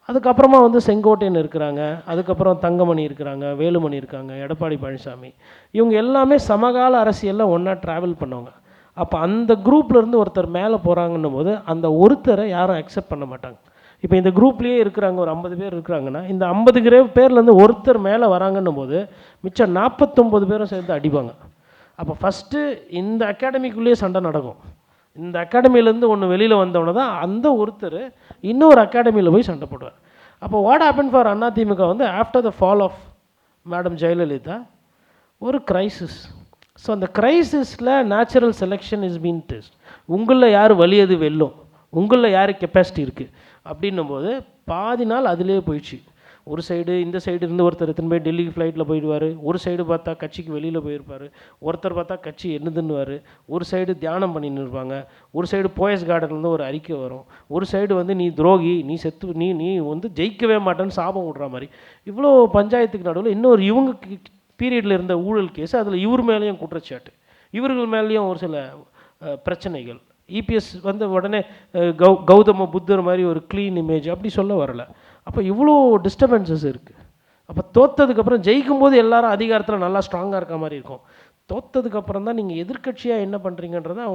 அதுக்கப்புறமா வந்து செங்கோட்டையன் இருக்கிறாங்க, அதுக்கப்புறம் தங்கமணி இருக்கிறாங்க, வேலுமணி இருக்காங்க, எடப்பாடி பழனிசாமி, இவங்க எல்லாமே சமகால அரசியலில் ஒன்றா ட்ராவல் பண்ணவங்க. அப்போ அந்த குரூப்லேருந்து ஒருத்தர் மேலே போகிறாங்கன்னும் போது அந்த ஒருத்தரை யாரும் அக்செப்ட் பண்ண மாட்டாங்க. இப்போ இந்த குரூப்லேயே இருக்கிறாங்க, ஒரு 50 பேர் இருக்கிறாங்கன்னா, இந்த 50 பேர்லேருந்து ஒருத்தர் மேலே வராங்கன்னும் போது மிச்சம் 49 பேரும் சேர்ந்து அடிப்பாங்க. அப்போ ஃபஸ்ட்டு இந்த அகாடமிக்குள்ளேயே சண்டை நடக்கும். இந்த அகாடமியிலேருந்து ஒன்று வெளியில் வந்தவொடனே தான் அந்த ஒருத்தர் இன்னொரு அகாடமியில் போய் சண்டை போடுவார். அப்போ வாட் ஹேப்பன் ஃபார் அதிமுக வந்து after the fall of madam Jayalalithaa ஒரு கிரைசிஸ். ஸோ அந்த கிரைசிஸில் natural selection is been test. உங்களில் யார் வலியது வெல்லும், உங்களில் யார் கெப்பாசிட்டி இருக்குது அப்படின்னும் போது பாதி நாள் அதிலே போயிடுச்சு. ஒரு சைடு இந்த சைடு இருந்து ஒருத்தர் எத்தனை போய் டெல்லிக்கு ஃப்ளைட்டில் போயிடுவார், ஒரு சைடு பார்த்தா கட்சிக்கு வெளியில் போயிருப்பார், ஒருத்தர் பார்த்தா கட்சி என்னதுன்னுவார், ஒரு சைடு தியானம் பண்ணின்னு இருப்பாங்க, ஒரு சைடு போயஸ் கார்டன்லேருந்து ஒரு அறிக்கை வரும், ஒரு சைடு வந்து நீ துரோகி, நீ செத்து, நீ வந்து ஜெயிக்கவே மாட்டேன்னு சாபம் விடுற மாதிரி இவ்வளோ பஞ்சாயத்துக்கு நடுவில் இன்னொரு இவங்க பீரியடில் இருந்த ஊழல் கேஸ், அதில் இவர் மேலேயும் குற்றச்சாட்டு, இவர்கள் மேலேயும் ஒரு சில பிரச்சனைகள். இபிஎஸ் வந்து உடனே கௌதம புத்தர் மாதிரி ஒரு க்ளீன் இமேஜ் அப்படி சொல்ல வரலை. அப்போ இவ்வளோ டிஸ்டர்பன்சஸ் இருக்குது. அப்போ தோற்றதுக்கப்புறம் ஜெயிக்கும் போது எல்லாரும் அதிகாரத்தில் நல்லா ஸ்ட்ராங்காக இருக்க மாதிரி இருக்கும். தோற்றதுக்கப்புறம் தான் நீங்கள் எதிர்கட்சியாக என்ன பண்ணுறீங்கன்றதை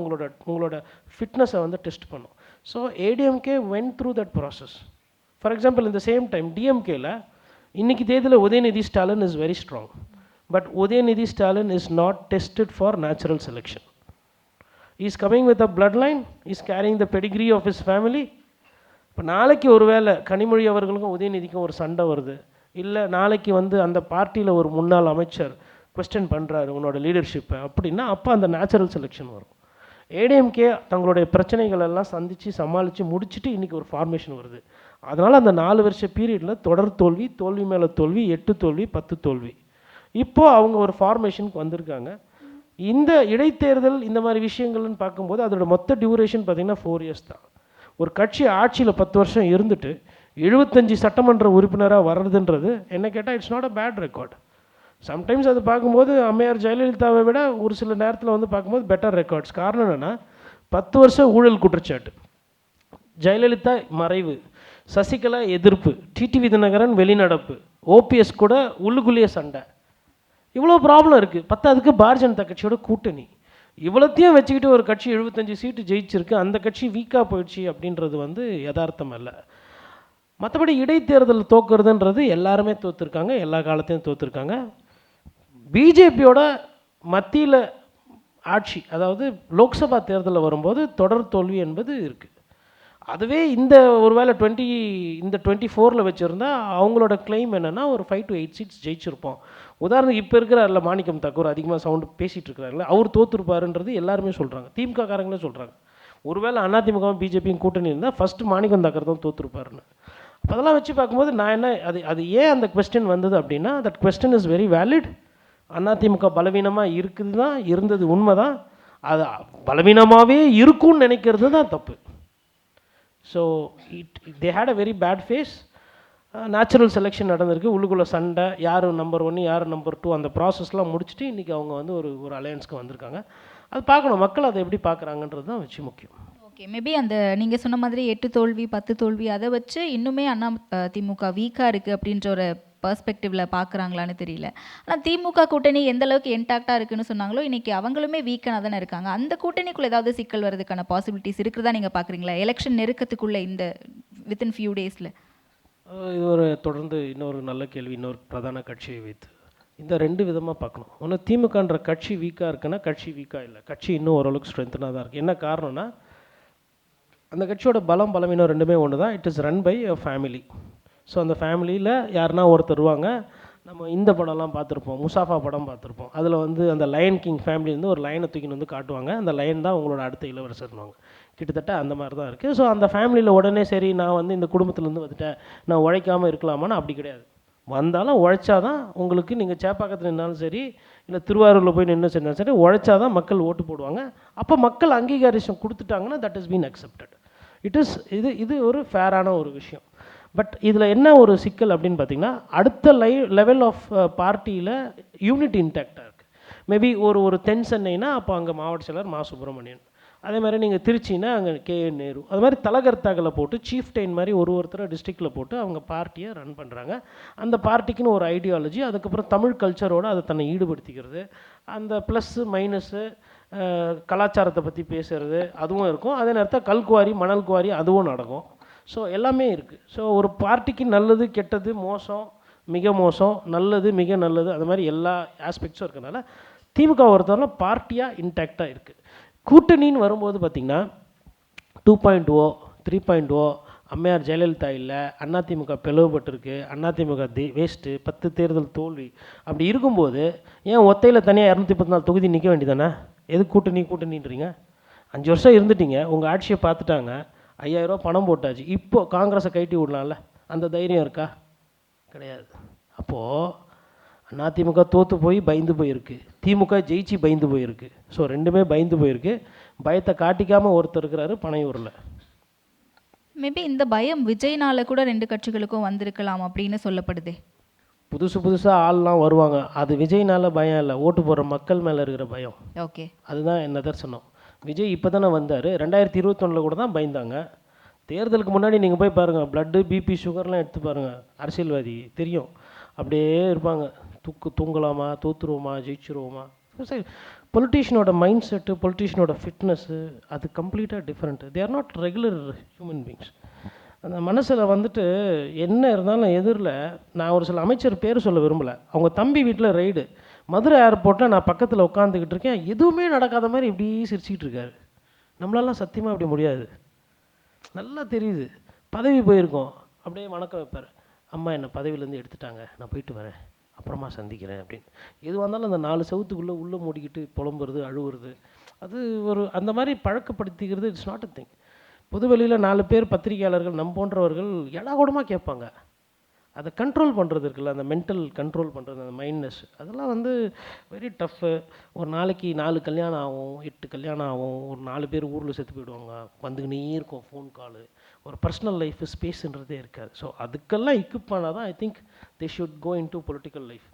உங்களோட ஃபிட்னஸை வந்து டெஸ்ட் பண்ணும். So ADMK went through that process. For example இந்த சேம் டைம் டிஎம்கேல இன்றைக்கி தேதியில் Udhayanidhi Stalin is very strong, but Udhayanidhi Stalin is not tested for natural selection. Is coming with a blood line, is carrying the pedigree of his family. இப்போ நாளைக்கு ஒரு வேளை கனிமொழி அவர்களுக்கும் உதயநிதிக்கும் ஒரு சண்டை வருது, இல்லை நாளைக்கு வந்து அந்த பார்ட்டியில் ஒரு முன்னாள் அமைச்சர் கொஸ்டின் பண்ணுறாரு உன்னோட லீடர்ஷிப்பை அப்படின்னா, அப்போ அந்த நேச்சுரல் செலெக்ஷன் வரும். ஏடிஎம்கே தங்களுடைய பிரச்சனைகள் எல்லாம் சந்தித்து சமாளித்து முடிச்சுட்டு இன்றைக்கி ஒரு ஃபார்மேஷன் வருது. அதனால் அந்த 4 வருஷ பீரியடில் தொடர் தோல்வி, தோல்வி மேலே தோல்வி, 8 தோல்வி, 10 தோல்வி. இப்போது அவங்க ஒரு ஃபார்மேஷனுக்கு வந்திருக்காங்க. இந்த இடைத்தேர்தல் இந்த மாதிரி விஷயங்கள்னு பார்க்கும்போது அதோட மொத்த டியூரேஷன் பார்த்திங்கன்னா 4 இயர்ஸ் தான். ஒரு கட்சி ஆட்சியில் 10 வருஷம் இருந்துட்டு 75 சட்டமன்ற உறுப்பினராக வர்றதுன்றது என்ன கேட்டால் it's not a bad record. Sometimes அது பார்க்கும்போது அம்மையார் ஜெயலலிதாவை விட ஒரு சில நேரத்தில் வந்து பார்க்கும்போது பெட்டர் ரெக்கார்ட்ஸ். காரணம் என்னென்னா 10 வருஷம் ஊழல் குற்றச்சாட்டு, ஜெயலலிதா மறைவு, சசிகலா எதிர்ப்பு, டிடிவி தினகரன் வெளிநடப்பு, ஓபிஎஸ் கூட உள்ளுக்குள்ளேயே சண்டை, இவ்வளோ ப்ராப்ளம் இருக்குது. பத்தாவதுக்கு பாரதிய ஜனதா கட்சியோட கூட்டணி, இவ்வளோத்தையும் வச்சுக்கிட்டு ஒரு கட்சி 75 சீட்டு ஜெயிச்சிருக்கு, அந்த கட்சி வீக்காக போயிடுச்சு அப்படின்றது வந்து யதார்த்தம் அல்ல. மற்றபடி இடைத்தேர்தல் தோக்குறதுன்றது எல்லாருமே தோற்றுருக்காங்க, எல்லா காலத்தையும் தோற்றுருக்காங்க. பிஜேபியோட மத்தியில் ஆட்சி, அதாவது லோக்சபா தேர்தலில் வரும்போது தொடர் தோல்வி என்பது இருக்குது. அதுவே இந்த ஒரு வேளை 24 வச்சுருந்தா அவங்களோட கிளைம் என்னென்னா ஒரு 5 to 8 சீட்ஸ் ஜெயிச்சிருப்போம். உதாரணத்துக்கு இப்போ இருக்கிறார்ல மாணிக்கம் தாக்கூர், அதிகமாக சவுண்டு பேசிகிட்டு இருக்கிறாருல, அவர் தோற்றுருப்பாருன்றது எல்லாருமே சொல்கிறாங்க, திமுக காரங்களே சொல்கிறாங்க. ஒருவேளை அதிமுகவும் பிஜேபியும் கூட்டணி இருந்தால் ஃபஸ்ட்டு மாணிக்கம் தாக்கூர் தான் தோற்றுருப்பாருன்னு. அப்போ அதெல்லாம் வச்சு பார்க்கும்போது நான் என்ன அது ஏன் அந்த கொஸ்டின் வந்தது அப்படின்னா, that question is very valid. AIADMK பலவீனமாக இருக்குது தான், இருந்தது உண்மை தான், அது பலவீனமாகவே இருக்கும்னு நினைக்கிறது தான் தப்பு. So they had a very bad phase. Natural selection நடந்திருக்கு, உள்ளுக்குள்ளே சண்டை, யார் நம்பர் 1 யார் நம்பர் 2 அந்த ப்ராசஸ்லாம் முடிச்சுட்டு இன்றைக்கி அவங்க வந்து ஒரு அலையன்ஸ்க்கு வந்திருக்காங்க. அது பார்க்கணும், மக்கள் அதை எப்படி பார்க்குறாங்கன்றது தான் வச்சு முக்கியம். ஓகே, மேபி அந்த நீங்கள் சொன்ன மாதிரி 8 தோல்வி 10 தோல்வி அதை வச்சு இன்னுமே திமுக வீக்காக இருக்குது அப்படின்ற ஒரு பர்ஸ்பெக்டிவில் பார்க்குறாங்களான்னு தெரியல. ஆனால் திமுக கூட்டணி எந்த அளவுக்கு இன்டாக்டாக இருக்குன்னு சொன்னாங்களோ இன்றைக்கி அவங்களுமே வீக்காக தானே இருக்காங்க. அந்த கூட்டணிக்குள்ளே ஏதாவது சிக்கல் வர்றதுக்கான பாசிபிலிட்டிஸ் இருக்குதா நீங்கள் பார்க்குறீங்களா எலெக்ஷன் நெருக்கத்துக்குள்ளே இந்த வித்தின் ஃபியூ டேஸில்? இது ஒரு தொடர்ந்து இன்னொரு நல்ல கேள்வி. இன்னொரு பிரதான கட்சியை வைத்து இந்த 2 விதமாக பார்க்கணும். ஒன்று, திமுகன்ற கட்சி வீக்காக இருக்குன்னா கட்சி வீக்காக இல்லை, கட்சி இன்னும் ஓரளவுக்கு ஸ்ட்ரென்த்தனாக தான் இருக்குது. என்ன காரணம்னா அந்த கட்சியோட பலவீனம் ரெண்டுமே ஒன்று தான். It is run by a family. So அந்த ஃபேமிலியில் யாருன்னா ஒருத்தர் வருவாங்க. நம்ம இந்த படம்லாம் பார்த்துருப்போம், முசாஃபா படம் பார்த்துருப்போம். அதில் வந்து அந்த லயன் கிங் ஃபேமிலி வந்து ஒரு லைனை தூக்கின்னு வந்து காட்டுவாங்க. அந்த லைன் தான் உங்களோட அடுத்த இளவரசர்னுவாங்க. கிட்டத்தட்ட அந்த மாதிரி தான் இருக்குது. ஸோ அந்த ஃபேமிலியில் உடனே சரி நான் வந்து இந்த குடும்பத்துலேருந்து வந்துட்டேன், நான் உழைக்காமல் இருக்கலாமான்னு அப்படி கிடையாது. வந்தாலும் உழைச்சாதான் உங்களுக்கு, நீங்கள் சேப்பாக்கத்தில் நின்னாலும் சரி இல்லை திருவாரூரில் போய் நின்று செஞ்சாலும் சரி, உழைச்சாதான் மக்கள் ஓட்டு போடுவாங்க. அப்போ மக்கள் அங்கீகாரம் கொடுத்துட்டாங்கன்னா தட் இஸ் பீன் அக்செப்டட். இது ஒரு ஃபேரான ஒரு விஷயம். பட் இதில் என்ன ஒரு சிக்கல் அப்படின்னு பார்த்தீங்கன்னா, அடுத்த லெவல் ஆஃப் பார்ட்டியில் யூனிட் இன்டாக்டாக இருக்குது. மேபி ஒரு தென் சென்னைனா அப்போ அங்கே மாவட்ட செயலர் மா சுப்பிரமணியன், அதே மாதிரி நீங்கள் திருச்சின்னா அங்கே KN நேரு, அது மாதிரி தலகர்த்தாக்களை போட்டு சீஃப் டெயின் மாதிரி ஒருத்தரை டிஸ்ட்ரிக்டில் போட்டு அவங்க பார்ட்டியை ரன் பண்ணுறாங்க. அந்த பார்ட்டிக்குன்னு ஒரு ஐடியாலஜி, அதுக்கப்புறம் தமிழ் கல்ச்சரோடு அதை தன்னை ஈடுபடுத்திக்கிறது, அந்த ப்ளஸ்ஸு மைனஸு கலாச்சாரத்தை பற்றி பேசுகிறது அதுவும் இருக்கும். அதே நேரத்தில் கல்குவாரி மணல் குவாரி அதுவும் நடக்கும். ஸோ எல்லாமே இருக்குது. ஸோ ஒரு பார்ட்டிக்கு நல்லது கெட்டது மோசம் மிக மோசம் நல்லது மிக நல்லது அது மாதிரி எல்லா ஆஸ்பெக்ட்ஸும் இருக்கிறதுனால திமுக ஒருத்தவரை பார்ட்டியாக இன்டாக்டாக இருக்குது. கூட்டணின்னு வரும்போது பார்த்திங்கன்னா 2.0 3.0 அம்மையார் ஜெயலலிதா இல்லை, அதிமுக பிளவுபட்டிருக்கு, அதிமுக வேஸ்ட்டு, 10 தேர்தல் தோல்வி, அப்படி இருக்கும்போது ஏன் ஒத்தையில் தனியாக 214 தொகுதி நிற்க வேண்டியதானே? எது கூட்டணின்றீங்க? 5 வருஷம் இருந்துட்டீங்க, உங்கள் ஆட்சியை பார்த்துட்டாங்க, 5000 ரூபா பணம் போட்டாச்சு, இப்போது காங்கிரஸை கைட்டி விடலாம்ல, அந்த தைரியம் இருக்கா? கிடையாது. அப்போது அதிமுக தோற்று போய் பயந்து போயிருக்கு, திமுக ஜெயிச்சு பயந்து போயிருக்கு. ஸோ ரெண்டுமே பயந்து போயிருக்கு. பயத்தை காட்டிக்காமல் ஒருத்தர் இருக்கிறாரு பனையூரில். மேபி இந்த பயம் விஜய்னால கூட 2 கட்சிகளுக்கும் வந்திருக்கலாம் அப்படின்னு சொல்லப்படுதே. புதுசாக ஆள்லாம் வருவாங்க, அது விஜய்னால பயம் இல்லை, ஓட்டு போடுற மக்கள் மேலே இருக்கிற பயம். ஓகே, அதுதான் என்ன தரிசனம். விஜய் இப்போ தானே வந்தார், 2021 கூட தான் பயந்தாங்க. தேர்தலுக்கு முன்னாடி நீங்கள் போய் பாருங்கள், ப்ளட்டு பிபி சுகர்லாம் எடுத்து பாருங்கள், அரசியல்வாதி தெரியும், அப்படியே இருப்பாங்க, தூங்கலாமா தோற்றுருவோமா ஜெயிச்சிருவோமா. சரி, பொலிட்டீஷியனோட மைண்ட் செட்டு பொலிட்டீஷியனோட ஃபிட்னஸ்ஸு அது கம்ப்ளீட்டாக different. They are not regular human beings. அந்த மனசில் வந்துட்டு என்ன இருந்தாலும் எதிரில் நான் ஒரு சில அமைச்சர் பேர் சொல்ல விரும்பலை, அவங்க தம்பி வீட்டில் ரைடு, மதுரை ஏர்போர்ட்டில் நான் பக்கத்தில் உட்காந்துக்கிட்டு இருக்கேன், எதுவுமே நடக்காத மாதிரி இப்படி சிரிச்சிக்கிட்டு இருக்காரு. நம்மளாலாம் சத்தியமாக அப்படி முடியாது. நல்லா தெரியுது, பதவி போயிருக்கோம், அப்படியே வணக்கம் வைப்பார், அம்மா என்னை பதவியிலேருந்து எடுத்துட்டாங்க, நான் போயிட்டு வரேன், அப்புறமா சந்திக்கிறேன் அப்படின்னு. எது வந்தாலும் அந்த 4 செவத்துக்குள்ளே உள்ளே மூடிக்கிட்டு புலம்புறது அழுவுறது, அது ஒரு அந்த மாதிரி பழக்கப்படுத்திக்கிறது இட்ஸ் நாட் அ திங். பொதுவெளியில் 4 பேர் பத்திரிகையாளர்கள் நம் போன்றவர்கள் எடாகூடமாக கேட்பாங்க. அதை கண்ட்ரோல் பண்ணுறது இருக்குல்ல, அந்த மென்டல் கண்ட்ரோல் பண்ணுறது, அந்த மைண்ட்னஸ், அதெல்லாம் வந்து வெரி டஃப்பு. ஒரு நாளைக்கு 4 கல்யாணம் ஆகும், 8 கல்யாணம் ஆகும், ஒரு 4 பேர் ஊரில் செத்து போயிடுவாங்க, வந்துக்கினே இருக்கும் ஃபோன் காலு, ஒரு பர்சனல் லைஃப் ஸ்பேஸுன்றதே இருக்காது. ஸோ அதுக்கெல்லாம் எக்யூப் பண்ணால் தான் I think they should go into political life.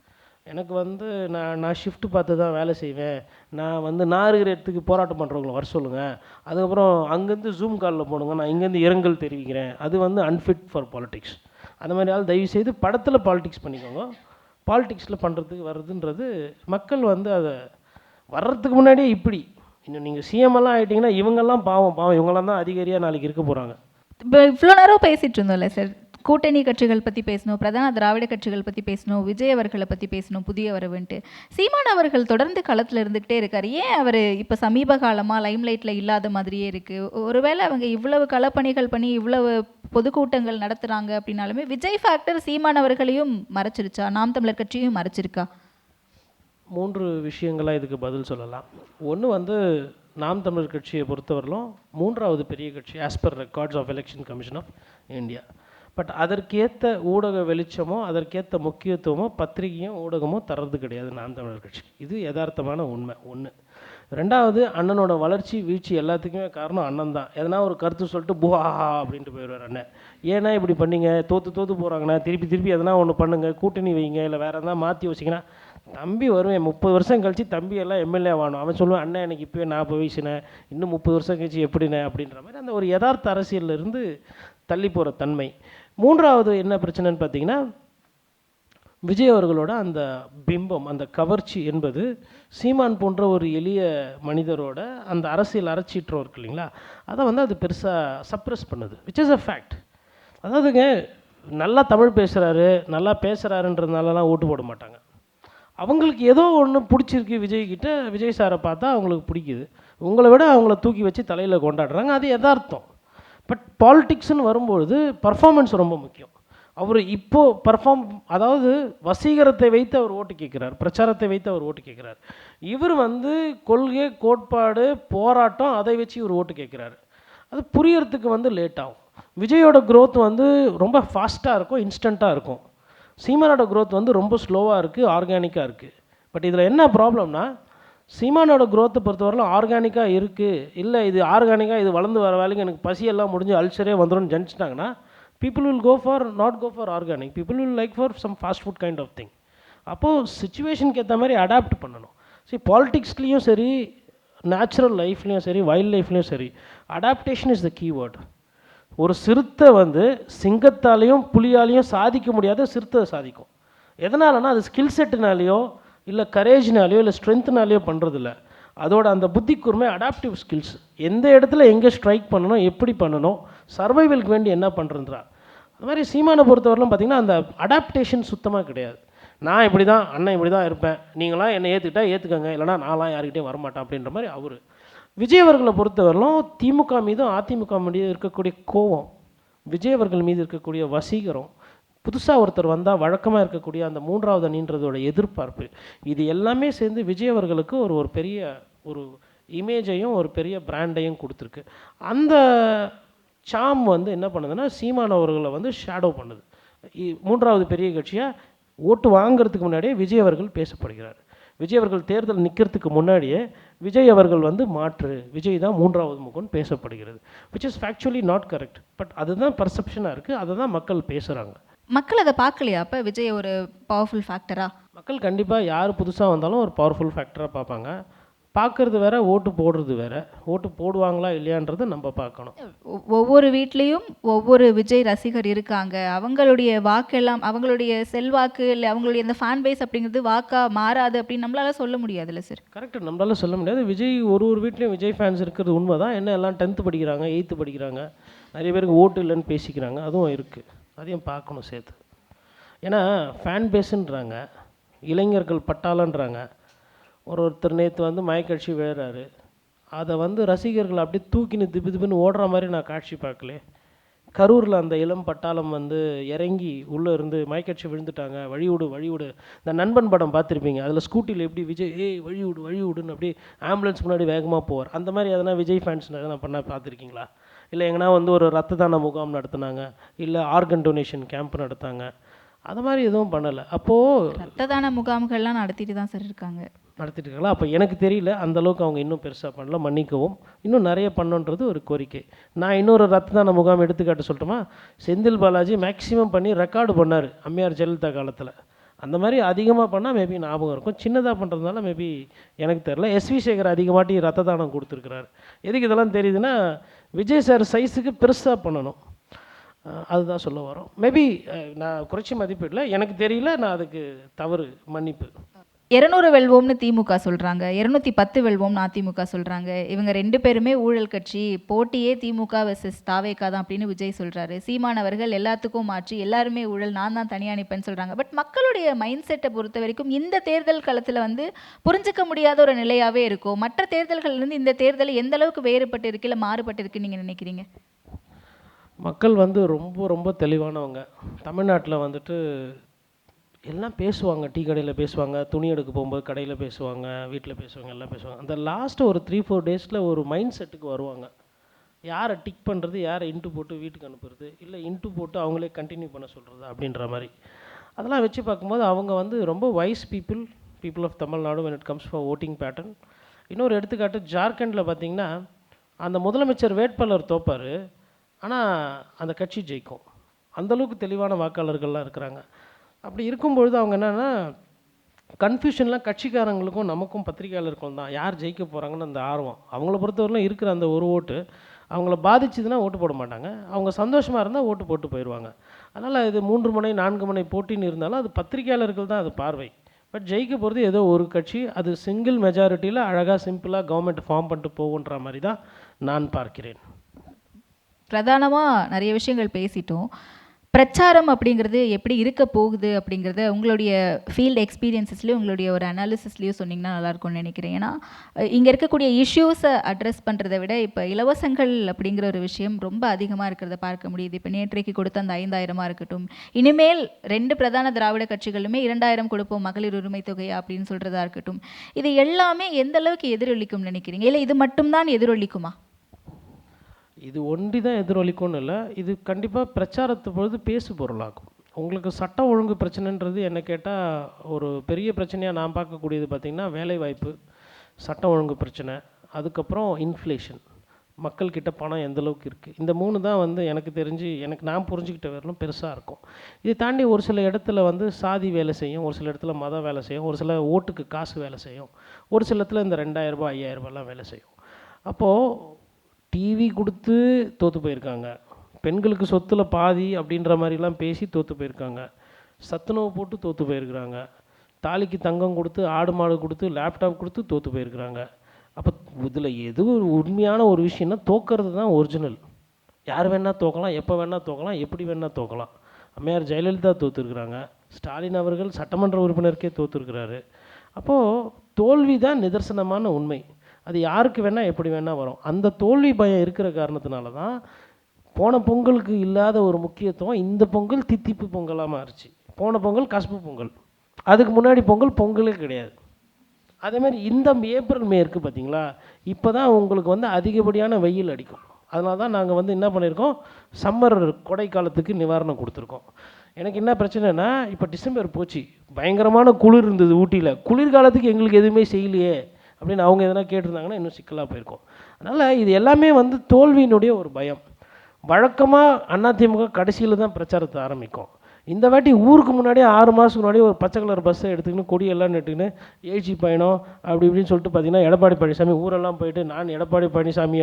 எனக்கு வந்து நான் ஷிஃப்ட் பார்த்து தான் வேலை செய்வேன், நான் இருக்கிற இடத்துக்கு போராட்டம் பண்ணுறவங்கள வர சொல்லுங்கள், அதுக்கப்புறம் அங்கேருந்து ஜூம் காலில் போடுங்க, நான் இங்கேருந்து இரங்கல் தெரிவிக்கிறேன், அது வந்து அன்ஃபிட் ஃபார் பாலிடிக்ஸ். அந்த மாதிரி ஆள் தயவுசெய்து படத்தில் பாலிடிக்ஸ் பண்ணிக்கோங்க. பாலிடிக்ஸில் பண்ணுறதுக்கு வர்றதுன்றது மக்கள் வந்து அதை வர்றதுக்கு முன்னாடியே இப்படி இன்னும் நீங்கள் சிஎம்எல்லாம் ஆகிட்டிங்கன்னா இவங்கெல்லாம் பாவம் இவங்கெல்லாம் தான் அதிகாரியாக நாளைக்கு இருக்க போகிறாங்க. இப்போ இவ்வளோ நேரம் பேசிகிட்டு இருந்தோம்ல சார், கூட்டணி கட்சிகள் பற்றி பேசணும், பிரதான திராவிட கட்சிகள் பற்றி பேசணும், விஜய் அவர்களை பற்றி பேசணும், புதிய வரவுன்ட்டு. சீமான் அவர்கள் தொடர்ந்து களத்தில் இருந்துக்கிட்டே இருக்கார். ஏன் அவர் இப்போ சமீப காலமாக லைம்லைட்டில் இல்லாத மாதிரியே இருக்குது? ஒருவேளை அவங்க இவ்வளவு களப்பணிகள் பண்ணி இவ்வளவு பொதுக்கூட்டங்கள் நடத்துகிறாங்க அப்படின்னாலுமே விஜய் ஃபேக்டர் சீமான் அவர்களையும் மறைச்சிருச்சா, நாம் தமிழர் கட்சியும் மறைச்சிருக்கா? 3 விஷயங்களாக இதுக்கு பதில் சொல்லலாம். ஒன்று வந்து நாம் தமிழர் கட்சியை பொறுத்தவரையிலும் 3வது பெரிய கட்சி as per records of election commission of India. But அதற்கேற்ற ஊடக வெளிச்சமோ அதற்கேற்ற முக்கியத்துவமோ பத்திரிகையும் ஊடகமோ தர்றது கிடையாது நாம் தமிழர் கட்சி. இது யதார்த்தமான உண்மை. ஒன்று. ரெண்டாவது அண்ணனோட வளர்ச்சி வீழ்ச்சி எல்லாத்துக்குமே காரணம் அண்ணன் தான். எதனா ஒரு கருத்து சொல்லிட்டு புஹாஹா அப்படின்ட்டு போயிடுவார் அண்ணன். ஏன்னா இப்படி பண்ணீங்க, தோற்று போகிறாங்கண்ணா, திருப்பி எதனா ஒன்று பண்ணுங்க, கூட்டணி வைங்க, இல்லை வேறு எதனா மாற்றி வச்சிங்கன்னா தம்பி வருவேன் 30 வருஷம் கழிச்சு தம்பி எல்லாம் எம்எல்ஏ ஆகணும். அவன் சொல்லுவான், அண்ணன் எனக்கு இப்போயே 40 வயசுனே, இன்னும் 30 வருஷம் கழிச்சு எப்படிண்ணே அப்படின்ற மாதிரி அந்த ஒரு யதார்த்த அரசியலில் இருந்து தள்ளி போகிற தன்மை. மூன்றாவது என்ன பிரச்சனைன்னு பார்த்தீங்கன்னா, விஜய் அவர்களோட அந்த பிம்பம், அந்த கவர்ச்சி என்பது சீமான் போன்ற ஒரு எளிய மனிதரோட அந்த அரசியல் அரைச்சீற்றம் இருக்கு இல்லைங்களா, அதை வந்து அது பெருசாக சப்ரஸ் பண்ணுது, விச் இஸ் அ ஃபேக்ட். அதாவதுங்க, நல்லா தமிழ் பேசுகிறாரு, நல்லா பேசுகிறாருன்றதுனாலலாம் ஓட்டு போட மாட்டாங்க. அவங்களுக்கு ஏதோ ஒன்று பிடிச்சிருக்கு விஜய்கிட்ட, விஜய் சாரை பார்த்தா அவங்களுக்கு பிடிக்குது, உங்களை விட அவங்கள தூக்கி வச்சு தலையில் கொண்டாடுறாங்க, அது யதார்த்தம். பட் பாலிட்டிக்ஸ்னு வரும்பொழுது பர்ஃபார்மன்ஸ் ரொம்ப முக்கியம். அவர் இப்போது பர்ஃபார்ம், அதாவது வசீகரத்தை வைத்து அவர் ஓட்டு கேட்குறார், பிரச்சாரத்தை வைத்து அவர் ஓட்டு கேட்குறார். இவர் வந்து கொள்கை, கோட்பாடு, போராட்டம், அதை வச்சு இவர் ஓட்டு கேட்குறாரு. அது புரியறதுக்கு வந்து லேட் ஆகும். விஜயோட க்ரோத் வந்து ரொம்ப ஃபாஸ்ட்டாக இருக்கும், இன்ஸ்டண்ட்டாக இருக்கும். சீமானோட க்ரோத் வந்து ரொம்ப ஸ்லோவாக இருக்குது, ஆர்கானிக்காக இருக்குது. பட் இதில் என்ன ப்ராப்ளம்னா, சீமானோட க்ரோத்தை பொறுத்தவரையிலும் ஆர்கானிக்காக இருக்குது, இல்லை இது ஆர்கானிக்காக இது வளர்ந்து வர வேலைக்கு எனக்கு பசியெல்லாம் முடிஞ்சு அல்சரே வந்துடும் ஜனிச்சிட்டாங்கன்னா, people will not go for organic, people will like for some fast food kind of thing. அப்போது சுச்சுவேஷனுக்கு ஏற்ற மாதிரி அடாப்ட் பண்ணணும். சரி, பாலிட்டிக்ஸ்லேயும் சரி, நேச்சுரல் லைஃப்லேயும் சரி, வைல்ட் லைஃப்லேயும் சரி, அடாப்டேஷன் இஸ் த கீவேர்டு. ஒரு சிறுத்தை வந்து சிங்கத்தாலேயும் புலியாலேயும் சாதிக்க முடியாத சிறுத்தை சாதிக்கும். எதனாலனா அது ஸ்கில் செட்டுனாலேயோ இல்லை கரேஜ்னாலேயோ இல்லை ஸ்ட்ரென்த்னாலேயோ பண்ணுறதில்ல, அதோட அந்த புத்தி கூர்மை, அடாப்டிவ் ஸ்கில்ஸ், எந்த இடத்துல எங்கே ஸ்ட்ரைக் பண்ணணும், எப்படி பண்ணணும், சர்வைவலுக்கு வேண்டி என்ன பண்ணுறதுன்றா. அது மாதிரி சீமானை பொறுத்தவரையிலும் பார்த்திங்கன்னா அந்த அடாப்டேஷன் சுத்தமாக கிடையாது. நான் இப்படி தான், அண்ணன் இப்படி தான் இருப்பேன், நீங்களாம் என்னை ஏற்றுக்கிட்டா ஏற்றுக்கங்க, இல்லைனா நான்லாம் யார்கிட்டையும் வரமாட்டேன் அப்படின்ற மாதிரி அவர். விஜய் அவர்களை பொறுத்தவரையிலும் திமுக மீதும் அதிமுக மீது இருக்கக்கூடிய கோபம், விஜய் அவர்கள் மீது இருக்கக்கூடிய வசீகரம், புதுசாக ஒருத்தர் வந்தால் வழக்கமாக இருக்கக்கூடிய அந்த மூன்றாவது அணின்றதோட எதிர்பார்ப்பு, இது எல்லாமே சேர்ந்து விஜய் அவர்களுக்கு ஒரு பெரிய ஒரு இமேஜையும் ஒரு பெரிய பிராண்டையும் கொடுத்துருக்கு. அந்த சாம் வந்து என்ன பண்ணுதுன்னா, சீமான் அவர்களை வந்து ஷேடோ பண்ணுது. மூன்றாவது பெரிய கட்சியாக ஓட்டு வாங்கிறதுக்கு முன்னாடியே விஜய் அவர்கள் பேசப்படுகிறார். விஜய் அவர்கள் தேர்தல் நிற்கிறதுக்கு முன்னாடியே விஜய் அவர்கள் வந்து மாற்று, விஜய் தான் மூன்றாவது முகம்னு பேசப்படுகிறது, which is factually not correct. But அதுதான் பர்செப்ஷனாக இருக்குது, அதை தான் மக்கள் பேசுகிறாங்க. மக்கள் அதை பார்க்கலையா அப்போ விஜய் ஒரு பவர்ஃபுல் ஃபேக்டரா? மக்கள் கண்டிப்பாக யார் புதுசாக வந்தாலும் ஒரு பவர்ஃபுல் ஃபேக்டராக பார்ப்பாங்க. பார்க்குறது வேற, ஓட்டு போடுறது வேற. ஓட்டு போடுவாங்களா இல்லையான்றதை நம்ம பார்க்கணும். ஒவ்வொரு வீட்லேயும் ஒவ்வொரு விஜய் ரசிகர் இருக்காங்க, அவங்களுடைய வாக்கெல்லாம், அவங்களுடைய செல்வாக்கு இல்லை அவங்களுடைய இந்த ஃபேன் பேஸ் அப்படிங்கிறது வாக்கா மாறாது அப்படின்னு நம்மளால சொல்ல முடியாதுல்ல சார்? கரெக்டு, நம்மளால சொல்ல முடியாது. விஜய் ஒரு வீட்லேயும் விஜய் ஃபேன்ஸ் இருக்கிறது உண்மை தான். என்ன எல்லாம் 10th படிக்கிறாங்க, 8th படிக்கிறாங்க, நிறைய பேருக்கு ஓட்டு இல்லைன்னு பேசிக்கிறாங்க, அதுவும் இருக்குது, அதையும் பார்க்கணும் சேர்த்து. ஏன்னா ஃபேன் பேஸுன்றாங்க, இளைஞர்கள் பட்டாளன்றாங்க. ஒருத்தர் நேற்று வந்து மயக்கட்சி விழுறாரு, அதை வந்து ரசிகர்கள் அப்படியே தூக்கின்னு திப்புன்னு ஓடுற மாதிரி நான் காட்சி பார்க்கல. கரூரில் அந்த இளம் பட்டாளம் வந்து இறங்கி உள்ளே இருந்து மயக்கட்சி விழுந்துட்டாங்க, வழிவிடு. இந்த நண்பன் படம் பார்த்துருப்பீங்க, அதில் ஸ்கூட்டியில் எப்படி விஜய் வழிவிடுன்னு அப்படி ஆம்புலன்ஸ் முன்னாடி வேகமாக போவார். அந்த மாதிரி எதனா விஜய் ஃபேன்ஸ் எதனா பண்ணால் பார்த்துருக்கீங்களா? இல்லை எங்கன்னா வந்து ஒரு ரத்த தான முகாம் நடத்துனாங்க, இல்லை ஆர்கன் டொனேஷன் கேம்ப் நடத்தாங்க, அது மாதிரி எதுவும் பண்ணலை. அப்போது ரத்த தான முகாம்கள்லாம் நடத்திட்டு தான் சார் இருக்காங்க. நடத்திட்டு இருக்காங்களா? அப்போ எனக்கு தெரியல, அந்தளவுக்கு அவங்க இன்னும் பெருசாக பண்ணல, மன்னிக்கவும். இன்னும் நிறைய பண்ணணுன்றது ஒரு கோரிக்கை. நான் இன்னொரு ரத்த தான முகாம் எடுத்துக்காட்டு சொல்லட்டுமா? செந்தில் பாலாஜி மேக்ஸிமம் பண்ணி ரெக்கார்டு பண்ணார் அம்மையார் ஜெயலலிதா காலத்தில். அந்த மாதிரி அதிகமாக பண்ணால் மேபி ஞாபகம் இருக்கும், சின்னதாக பண்ணுறதுனால மேபி எனக்கு தெரில. எஸ்வி சேகர் அதிகமாட்டி ரத்த தானம் கொடுத்துருக்குறாரு. எதுக்கு இதெல்லாம் தெரியுதுன்னா, விஜய் சார் சைஸுக்கு பெருசாக பண்ணணும், அதுதான் சொல்ல வரோம். மேபி நான் குறைச்சி மதிப்பிடல, எனக்கு தெரியல, நான் அதுக்கு தவறு, மன்னிப்பு. 200 வெல்வோம்னு திமுக சொல்கிறாங்க, 210 வெல்வோம்னு அதிமுக சொல்கிறாங்க. இவங்க 2 பேருமே ஊழல் கட்சி, போட்டியே திமுக வெர்சஸ் தாவேகா தான் அப்படின்னு விஜய் சொல்கிறாரு. சீமான் அவர்கள் எல்லாத்துக்கும் மாற்றி எல்லாருமே ஊழல், நான் தான் தனியாக நிற்பேன்னு சொல்கிறாங்க. பட் மக்களுடைய மைண்ட் செட்டை பொறுத்த வரைக்கும் இந்த தேர்தல் களத்தில் வந்து புரிஞ்சிக்க முடியாத ஒரு நிலையாகவே இருக்கும். மற்ற தேர்தல்கள்லேருந்து இந்த தேர்தல் எந்த அளவுக்கு வேறுபட்டு இருக்கு, இல்லை மாறுபட்டு இருக்குன்னு நீங்கள் நினைக்கிறீங்க? மக்கள் வந்து ரொம்ப தெளிவானவங்க. தமிழ்நாட்டில் வந்துட்டு எல்லாம் பேசுவாங்க, டீ கடையில் பேசுவாங்க, துணி எடுக்க போகும்போது கடையில் பேசுவாங்க, வீட்டில் பேசுவாங்க, எல்லாம் பேசுவாங்க. அந்த லாஸ்ட்டு ஒரு 3-4 டேஸில் ஒரு மைண்ட் செட்டுக்கு வருவாங்க. யாரை டிக் பண்ணுறது, யாரை இன்ட்டு போட்டு வீட்டுக்கு அனுப்புறது, இல்லை இன்ட்டு போட்டு அவங்களே கண்டினியூ பண்ண சொல்கிறது அப்படின்ற மாதிரி. அதெல்லாம் வச்சு பார்க்கும்போது அவங்க வந்து ரொம்ப wise people of Tamil Nadu when it comes for voting pattern. இன்னொரு எடுத்துக்காட்டு ஜார்க்கண்டில் பார்த்திங்கன்னா அந்த முதலமைச்சர் வேட்பாளர் தோப்பார், ஆனால் அந்த கட்சி ஜெயிக்கும். அந்தளவுக்கு தெளிவான வாக்காளர்கள்லாம் இருக்கிறாங்க. அப்படி இருக்கும்பொழுது அவங்க என்னென்னா கன்ஃபியூஷன்லாம் கட்சிக்காரங்களுக்கும் நமக்கும் பத்திரிகையாளருக்கும் தான், யார் ஜெயிக்க போகிறாங்கன்னு அந்த ஆர்வம். அவங்கள பொறுத்தவரையிலும் இருக்கிற அந்த ஒரு ஓட்டு அவங்கள பாதிச்சுதுன்னா ஓட்டு போட மாட்டாங்க, அவங்க சந்தோஷமாக இருந்தால் ஓட்டு போட்டு போயிடுவாங்க. அதனால் இது 3 முனை 4 முனை போட்டின்னு இருந்தாலும் அது பத்திரிகையாளர்கள் தான் அது பார்வை. பட் ஜெயிக்க போகிறது ஏதோ ஒரு கட்சி, அது சிங்கிள் மெஜாரிட்டியில் அழகாக சிம்பிளாக கவர்மெண்ட் ஃபார்ம் பண்ணிட்டு போகுன்ற மாதிரி தான் நான் பார்க்கிறேன். பிரதானமாக நிறைய விஷயங்கள் பேசிட்டோம். பிரச்சாரம் அப்படிங்கிறது எப்படி இருக்க போகுது அப்படிங்கிறத உங்களுடைய ஃபீல்டு எக்ஸ்பீரியன்ஸஸ்லேயும் உங்களுடைய ஒரு அனாலிசிஸ்லேயும் சொன்னிங்கன்னா நல்லாயிருக்கும்னு நினைக்கிறேன். ஏன்னா இங்கே இருக்கக்கூடிய இஷ்யூஸை அட்ரஸ் பண்ணுறதை விட இப்போ இலவசங்கள் அப்படிங்கிற ஒரு விஷயம் ரொம்ப அதிகமாக இருக்கிறத பார்க்க முடியுது. இப்போ நேற்றைக்கு கொடுத்த அந்த 5000 இருக்கட்டும், இனிமேல் 2 பிரதான திராவிட கட்சிகளுமே 2000 கொடுப்போம் மகளிர் உரிமை தொகை அப்படின்னு சொல்கிறதா இருக்கட்டும், இது எல்லாமே எந்த அளவுக்கு எதிரொலிக்கும்னு நினைக்கிறீங்க? இல்லை இது மட்டும்தான் எதிரொலிக்குமா? இது ஒன்றி தான் எதிரொலிக்கும்னு இல்லை, இது கண்டிப்பாக பிரச்சாரத்து பொழுது பேசு பொருளாகும். உங்களுக்கு சட்ட ஒழுங்கு பிரச்சனைன்றது என்ன கேட்டால் ஒரு பெரிய பிரச்சனையாக நான் பார்க்கக்கூடியது பார்த்திங்கன்னா வேலைவாய்ப்பு, சட்ட ஒழுங்கு பிரச்சனை, அதுக்கப்புறம் இன்ஃப்ளேஷன், மக்கள்கிட்ட பணம் எந்தளவுக்கு இருக்குது. இந்த 3 தான் வந்து எனக்கு தெரிஞ்சு நான் புரிஞ்சுக்கிட்ட வரலும் பெருசாக இருக்கும். இதை தாண்டி ஒரு சில இடத்துல வந்து சாதி வேலை செய்யும், ஒரு சில இடத்துல மத வேலை செய்யும், ஒரு சில ஓட்டுக்கு காசு வேலை செய்யும், ஒரு சில இடத்துல இந்த 2000 5000 வேலை செய்யும். அப்போது டிவி கொடுத்து தோற்று போயிருக்காங்க, பெண்களுக்கு சொத்தில் பாதி அப்படின்ற மாதிரிலாம் பேசி தோற்று போயிருக்காங்க, சத்துணவு போட்டு தோற்று போயிருக்கிறாங்க, தாலிக்கு தங்கம் கொடுத்து ஆடு மாடு கொடுத்து லேப்டாப் கொடுத்து தோற்று போயிருக்கிறாங்க. அப்போ இதில் எது ஒரு உண்மையான ஒரு விஷயம்னா தோக்கிறது தான் ஒரிஜினல். யார் வேணால் தோக்கலாம், எப்போ வேணால் தோக்கலாம், எப்படி வேணால் தோக்கலாம். அம்மையார் ஜெயலலிதா தோற்றுருக்குறாங்க, ஸ்டாலின் அவர்கள் சட்டமன்ற உறுப்பினருக்கே தோற்றுருக்கிறாரு. அப்போது தோல்வி தான் நிதர்சனமான உண்மை. அது யாருக்கு வேணால் எப்படி வேணால் வரும். அந்த தோல்வி பயம் இருக்கிற காரணத்தினால தான் போன பொங்கலுக்கு இல்லாத ஒரு முக்கியத்துவம் இந்த பொங்கல் தித்திப்பு பொங்கலாக மாறிச்சு. போன பொங்கல் கசப்பு பொங்கல், அதுக்கு முன்னாடி பொங்கலே கிடையாது. அதேமாதிரி இந்த ஏப்ரல் மே இருக்குது பார்த்தீங்களா, இப்போ தான் உங்களுக்கு வந்து அதிகப்படியான வெயில் அடிக்கும். அதனால தான் நாங்கள் வந்து என்ன பண்ணியிருக்கோம், சம்மர் கொடை காலத்துக்கு நிவாரணம் கொடுத்துருக்கோம். எனக்கு என்ன பிரச்சனைனா, இப்போ டிசம்பர் போச்சு, பயங்கரமான குளிர் இருந்தது ஊட்டியில், குளிர்காலத்துக்கு எங்களுக்கு எதுவுமே செய்யலையே அப்படின்னு அவங்க எதனா கேட்டிருந்தாங்கன்னா இன்னும் சிக்கலாக போயிருக்கும். அதனால் இது எல்லாமே வந்து தோல்வியினுடைய ஒரு பயம். வழக்கமாக அதிமுக கடைசியில் தான் பிரச்சாரத்தை ஆரம்பிக்கும். இந்த வாட்டி ஊருக்கு முன்னாடியே 6 மாதத்துக்கு முன்னாடியே ஒரு பச்சை கலர் பஸ்ஸை எடுத்துக்கின்னு கொடியெல்லாம் நட்டுக்கின்னு எழுச்சி பயணம் அப்படி இப்படின்னு சொல்லிட்டு பார்த்தீங்கன்னா எடப்பாடி பழனிசாமி ஊரெல்லாம் போயிட்டு நான் எடப்பாடி பழனிசாமி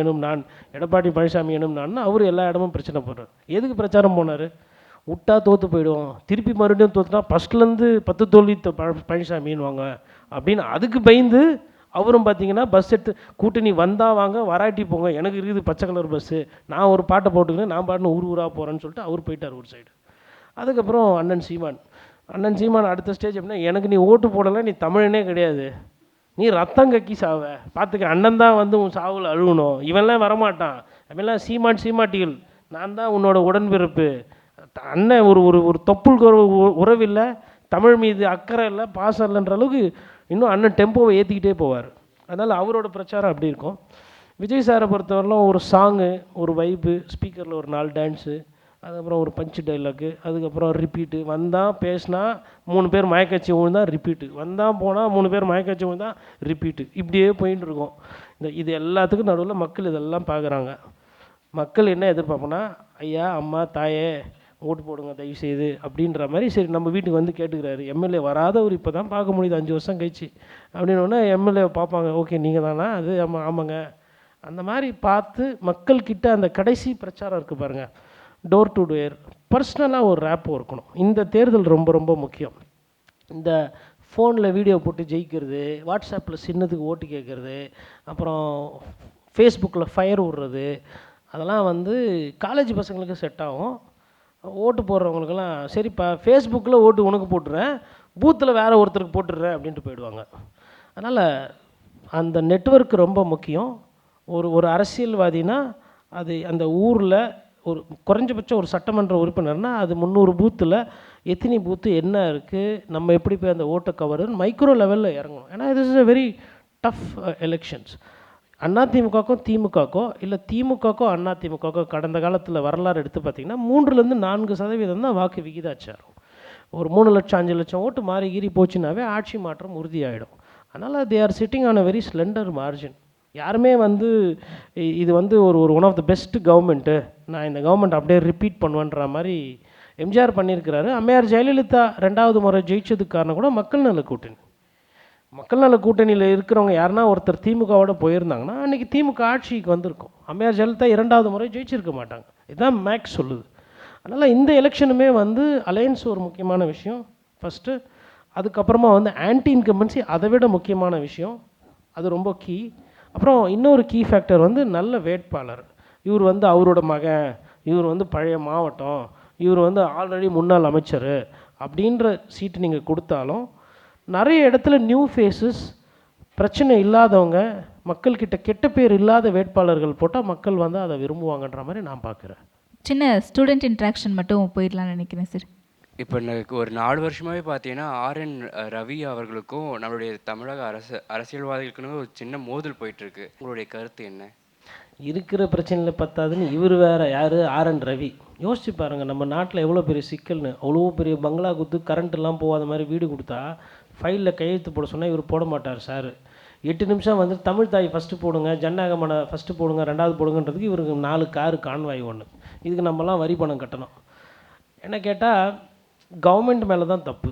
எனும் நான் அவர் எல்லா இடமும் பிரச்சனை போடுறார். எதுக்கு பிரச்சாரம் போனார்? விட்டா தோற்று போயிடுவோம், திருப்பி மறுபடியும் தோற்றுனா ஃபஸ்ட்லேருந்து 10 தோல்வி பழனிசாமின்னுவாங்க அப்படின்னு அதுக்கு பயந்து அவரும் பார்த்தீங்கன்னா பஸ் எடுத்து கூட்டணி வந்தால் வாங்க வராட்டி போங்க, எனக்கு இருக்குது பச்சை கலர் பஸ்ஸு, நான் ஒரு பாட்டை போட்டுக்கின்னு நான் பாட்டுன்னு ஊராக போகிறேன்னு சொல்லிட்டு அவர் போயிட்டார் ஒரு சைடு. அதுக்கப்புறம் அண்ணன் சீமான் அடுத்த ஸ்டேஜ் அப்படின்னா, எனக்கு நீ ஓட்டு போடலை, நீ தமிழனே கிடையாது, நீ ரத்தம் கக்கி சாவ பார்த்துக்க, அண்ணன் தான் வந்து உன் சாவில் அழுகணும், இவன்லாம் வரமாட்டான், அப்படின்லாம் சீமாட்டிகள், நான் தான் உன்னோட உடன்பிறப்பு, அண்ணன் ஒரு தொப்புள் உறவில்லை, தமிழ் மீது அக்கறை இல்லை, பாசம் இல்லைன்ற அளவுக்கு இன்னும் அண்ணன் டெம்போவை ஏற்றிக்கிட்டே போவார். அதனால் அவரோட பிரச்சாரம் அப்படி இருக்கும். விஜய் சாரை பொறுத்தவரையிலும் ஒரு சாங்கு, ஒரு வைப்பு, ஸ்பீக்கரில் ஒரு 4 டான்ஸு, அதுக்கப்புறம் ஒரு பஞ்சு டைலாக்கு, அதுக்கப்புறம் ரிப்பீட்டு, வந்தால் பேசினா 3 பேர் மயக்கச்சி விழுந்தா ரிப்பீட்டு, வந்தால் போனால் 3 பேர் மயக்கச்சி விழுந்தா ரிப்பீட்டு, இப்படியே போயின்னு இருக்கும். இது எல்லாத்துக்கும் நடுவில் மக்கள் இதெல்லாம் பார்க்குறாங்க. மக்கள் என்ன எதிர்பார்ப்போன்னா, ஐயா அம்மா தாயே ஓட்டு போடுங்க தயவுசெய்து அப்படின்ற மாதிரி. சரி நம்ம வீட்டுக்கு வந்து கேட்டுக்கிறாரு, எம்எல்ஏ வராதவர் இப்போ தான் பார்க்க முடியுது 5 வருஷம் கழிச்சு அப்படின்னோடனே எம்எல்ஏ பார்ப்பாங்க, ஓகே நீங்கள் தானா, அது ஆமாங்க, அந்த மாதிரி பார்த்து மக்கள்கிட்ட அந்த கடைசி பிரச்சாரம் இருக்குது பாருங்கள், டோர் டு டோர் பர்சனலாக ஒரு ரேப்போ இருக்கணும். இந்த தேர்தல் ரொம்ப ரொம்ப முக்கியம். இந்த ஃபோனில் வீடியோ போட்டு ஜெயிக்கிறது, வாட்ஸ்அப்பில் சின்னத்துக்கு ஓட்டு கேட்குறது, அப்புறம் ஃபேஸ்புக்கில் ஃபயர் விடுறது, அதெல்லாம் வந்து காலேஜ் பசங்களுக்கு செட் ஆகும். ஓட்டு போடுறவங்களுக்கெல்லாம் சரிப்பா ஃபேஸ்புக்கில் ஓட்டு உனக்கு போட்டுறேன், பூத்தில் வேறு ஒருத்தருக்கு போட்டுடுறேன் அப்படின்ட்டு போயிடுவாங்க. அதனால் அந்த நெட்வொர்க் ரொம்ப முக்கியம். ஒரு அரசியல்வாதினா அது அந்த ஊரில் ஒரு குறைஞ்சபட்சம் ஒரு சட்டமன்ற உறுப்பினர்னால் அது 300 பூத்தில் எத்தனை பூத்து என்ன இருக்குது, நம்ம எப்படி போய் அந்த ஓட்டை கவருன்னு மைக்ரோ லெவலில் இறங்கணும். ஏன்னா இது is a very tough elections. அதிமுகக்கும் திமுகக்கோ இல்லை திமுகக்கோ அதிமுகக்கோ கடந்த காலத்தில் வரலாறு எடுத்து பார்த்திங்கன்னா 3-4% தான் வாக்கு விகிதாச்சாரம். ஒரு 3 லட்சம் 5 லட்சம் ஓட்டு மாறி கீறி போச்சுனாவே ஆட்சி மாற்றம் உறுதியாகிடும். அதனால் they are sitting on a very slender margin. யாருமே வந்து இது வந்து ஒரு ஒரு one of the best government, நான் இந்த கவர்மெண்ட் அப்படியே ரிப்பீட் பண்ணுவேன்ற மாதிரி எம்ஜிஆர் பண்ணியிருக்கிறாரு. அம்மையார் ஜெயலலிதா 2வது முறை ஜெயிச்சதுக்கு காரணம் கூட மக்கள் நல கூட்டணி. மக்கள் நல கூட்டணியில் இருக்கிறவங்க யாருன்னா ஒருத்தர் திமுகவோட போயிருந்தாங்கன்னா அன்றைக்கி திமுக ஆட்சிக்கு வந்திருக்கும். அம்மையார் ஜெயலலிதா 2வது முறை ஜெயிச்சிருக்க மாட்டாங்க. இதுதான் மேக்ஸ் சொல்லுது. அதனால் இந்த எலெக்ஷனுமே வந்து அலையன்ஸ் ஒரு முக்கியமான விஷயம் ஃபஸ்ட்டு. அதுக்கப்புறமா வந்து ஆன்டி இன்கம்பன்சி அதை விட முக்கியமான விஷயம், அது ரொம்ப கீ. அப்புறம் இன்னொரு கீ ஃபேக்டர் வந்து நல்ல வேட்பாளர். இவர் வந்து அவரோட மகன், இவர் வந்து பழைய மாவட்டம், இவர் வந்து ஆல்ரெடி முன்னாள் அமைச்சர் அப்படின்ற சீட்டு நீங்கள் கொடுத்தாலும் நிறைய இடத்துல நியூ ஃபேஸஸ், பிரச்சனை இல்லாதவங்க, மக்கள்கிட்ட கெட்ட பேர் இல்லாத வேட்பாளர்கள் போட்டால் மக்கள் வந்து அதை விரும்புவாங்கன்ற மாதிரி நான் பார்க்குறேன். சின்ன ஸ்டூடெண்ட் இன்ட்ராக்ஷன் மட்டும் போயிடலாம்னு நினைக்கிறேன் சார். இப்போ எனக்கு ஒரு 4 வருஷமாகவே பார்த்தீங்கன்னா ஆர்என் ரவி அவர்களுக்கும் நம்மளுடைய தமிழக அரசியல்வாதிகளுக்குன்னு ஒரு சின்ன மோதல் போயிட்டுருக்கு. உங்களுடைய கருத்து என்ன? இருக்கிற பிரச்சனையில் பத்தாதுன்னு இவர் வேறு யார், ஆர்என் ரவி. யோசிச்சு பாருங்கள், நம்ம நாட்டில் எவ்வளோ பெரிய சிக்கல்னு. அவ்வளோ பெரிய பங்களா கொடுத்து கரண்ட்டெல்லாம் போகாத மாதிரி வீடு கொடுத்தா ஃபைலில் கையெழுத்து போட சொன்னால் இவர் போட மாட்டார் சார். 8 நிமிஷம் வந்து தமிழ் தாய் ஃபஸ்ட்டு போடுங்க, ஜனநாயகமான ஃபஸ்ட்டு போடுங்க, 2வது போடுங்கன்றதுக்கு இவருக்கு 4 காரு கான்வாய் ஒன்று. இதுக்கு நம்மலாம் வரி பணம் கட்டணும். என்ன கேட்டால் கவர்மெண்ட் மேலே தான் தப்பு.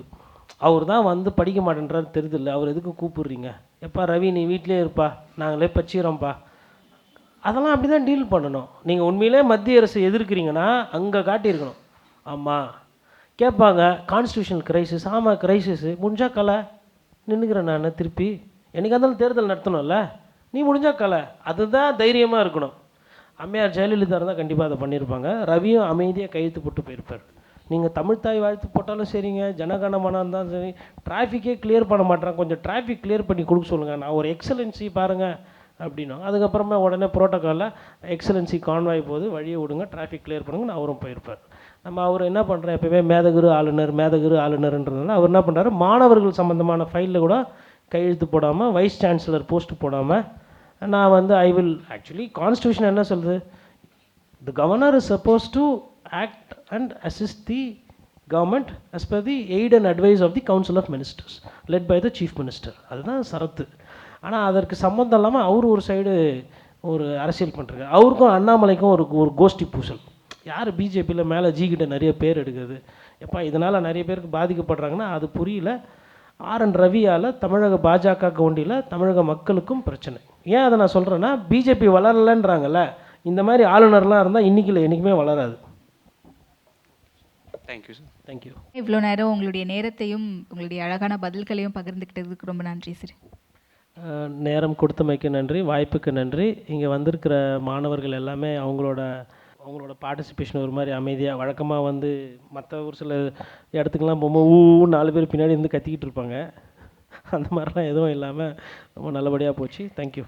அவர் தான் வந்து படிக்க மாட்டேன்றாரு தெரியுதில்ல, அவர் எதுக்கு கூப்பிடுறீங்க? எப்பா ரவி நீ வீட்டிலே இருப்பா, நாங்களே பச்சிக்கிறோம்ப்பா. அதெல்லாம் அப்படி தான் டீல் பண்ணணும். நீங்கள் உண்மையிலே மத்திய அரசு எதிர்க்கிறீங்கன்னா அங்கே காட்டியிருக்கணும். ஆமாம் கேட்பாங்க, கான்ஸ்டியூஷனல் கிரைசிஸ். ஆமாம் கிரைசிஸு, முடிஞ்சால் கலை நின்றுக்கிறேன் நான் திருப்பி. எனக்கு இருந்தாலும் தேர்தல் நடத்தணும்ல, நீ முடிஞ்சால் கலை. அதுதான் தைரியமாக இருக்கணும். அம்மையார் ஜெயலலிதா இருந்தால் கண்டிப்பாக அதை பண்ணியிருப்பாங்க. ரவியும் அமைதியாக கையெழுத்து போட்டு போயிருப்பார். நீங்கள் தமிழ்தாய் வாழ்த்து போட்டாலும் சரிங்க, ஜனகணமனா இருந்தாலும் சரி, டிராஃபிக்கே கிளியர் பண்ண மாட்டேறான், கொஞ்சம் டிராஃபிக் கிளியர் பண்ணி கொடுக்க சொல்லுங்கள், நான் ஒரு எக்ஸலன்சி பாருங்கள் அப்படின்னா அதுக்கப்புறமா உடனே ப்ரோட்டோக்காலில் எக்ஸலன்சி கான்வாய் போது வழியை விடுங்க, டிராஃபிக் கிளியர் பண்ணுங்கன்னு அவரும் போயிருப்பார். நம்ம அவர் என்ன பண்ணுறோம், எப்போயுமே மேதகுரு ஆளுநர்ன்றதுனால அவர் என்ன பண்ணுறாரு, மாணவர்கள் சம்மந்தமான ஃபைலில் கூட கையெழுத்து போடாமல், வைஸ் சான்சலர் போஸ்ட்டு போடாமல், நான் வந்து ஐ வில் ஆக்சுவலி கான்ஸ்டியூஷன் என்ன சொல்லுது, the governor is suppose to act and assist the government as per the aid and advice of the council of ministers led by the chief minister. அதுதான் சரத்து. ஆனால் அதற்கு சம்மந்தம் இல்லாமல் அவர் ஒரு சைடு ஒரு அரசியல் பண்ணுறாரு. அவருக்கும் அண்ணாமலைக்கும் ஒரு கோஷ்டி பூசல். யார் பிஜேபியில் மேலே ஜிகிட்ட நிறைய பேர் எடுக்குது. எப்போ இதனால் நிறைய பேருக்கு பாதிக்கப்படுறாங்கன்னா அது புரியல. ஆர்என் ரவியால் தமிழக பாஜக கவுண்டியில் தமிழக மக்களுக்கும் பிரச்சனை. ஏன் அதை நான் சொல்கிறேன்னா, பிஜேபி வளரலைன்றாங்கல்ல, இந்த மாதிரி ஆளுநர்லாம் இருந்தால் இன்றைக்கி இல்லை என்றைக்குமே வளராது. Thank you sir. தேங்க்யூ. இவ்வளோ நேரம் உங்களுடைய நேரத்தையும் உங்களுடைய அழகான பதில்களையும் பகிர்ந்துக்கிட்டதுக்கு ரொம்ப நன்றி சார். நேரம் கொடுத்தமைக்கு நன்றி, வாய்ப்புக்கு நன்றி. இங்கே வந்திருக்கிற மாணவர்கள் எல்லாமே அவங்களோட பார்ட்டிசிபேஷன் ஒரு மாதிரி அமைதியாக, வழக்கமாக வந்து மற்ற ஒரு சில இடத்துக்கெல்லாம் போகும்போது 4 பேர் பின்னாடி இருந்து கத்திக்கிட்டு இருப்பாங்க. அந்த மாதிரிலாம் எதுவும் இல்லாமல் ரொம்ப நல்லபடியாக போச்சு. தேங்க்யூ.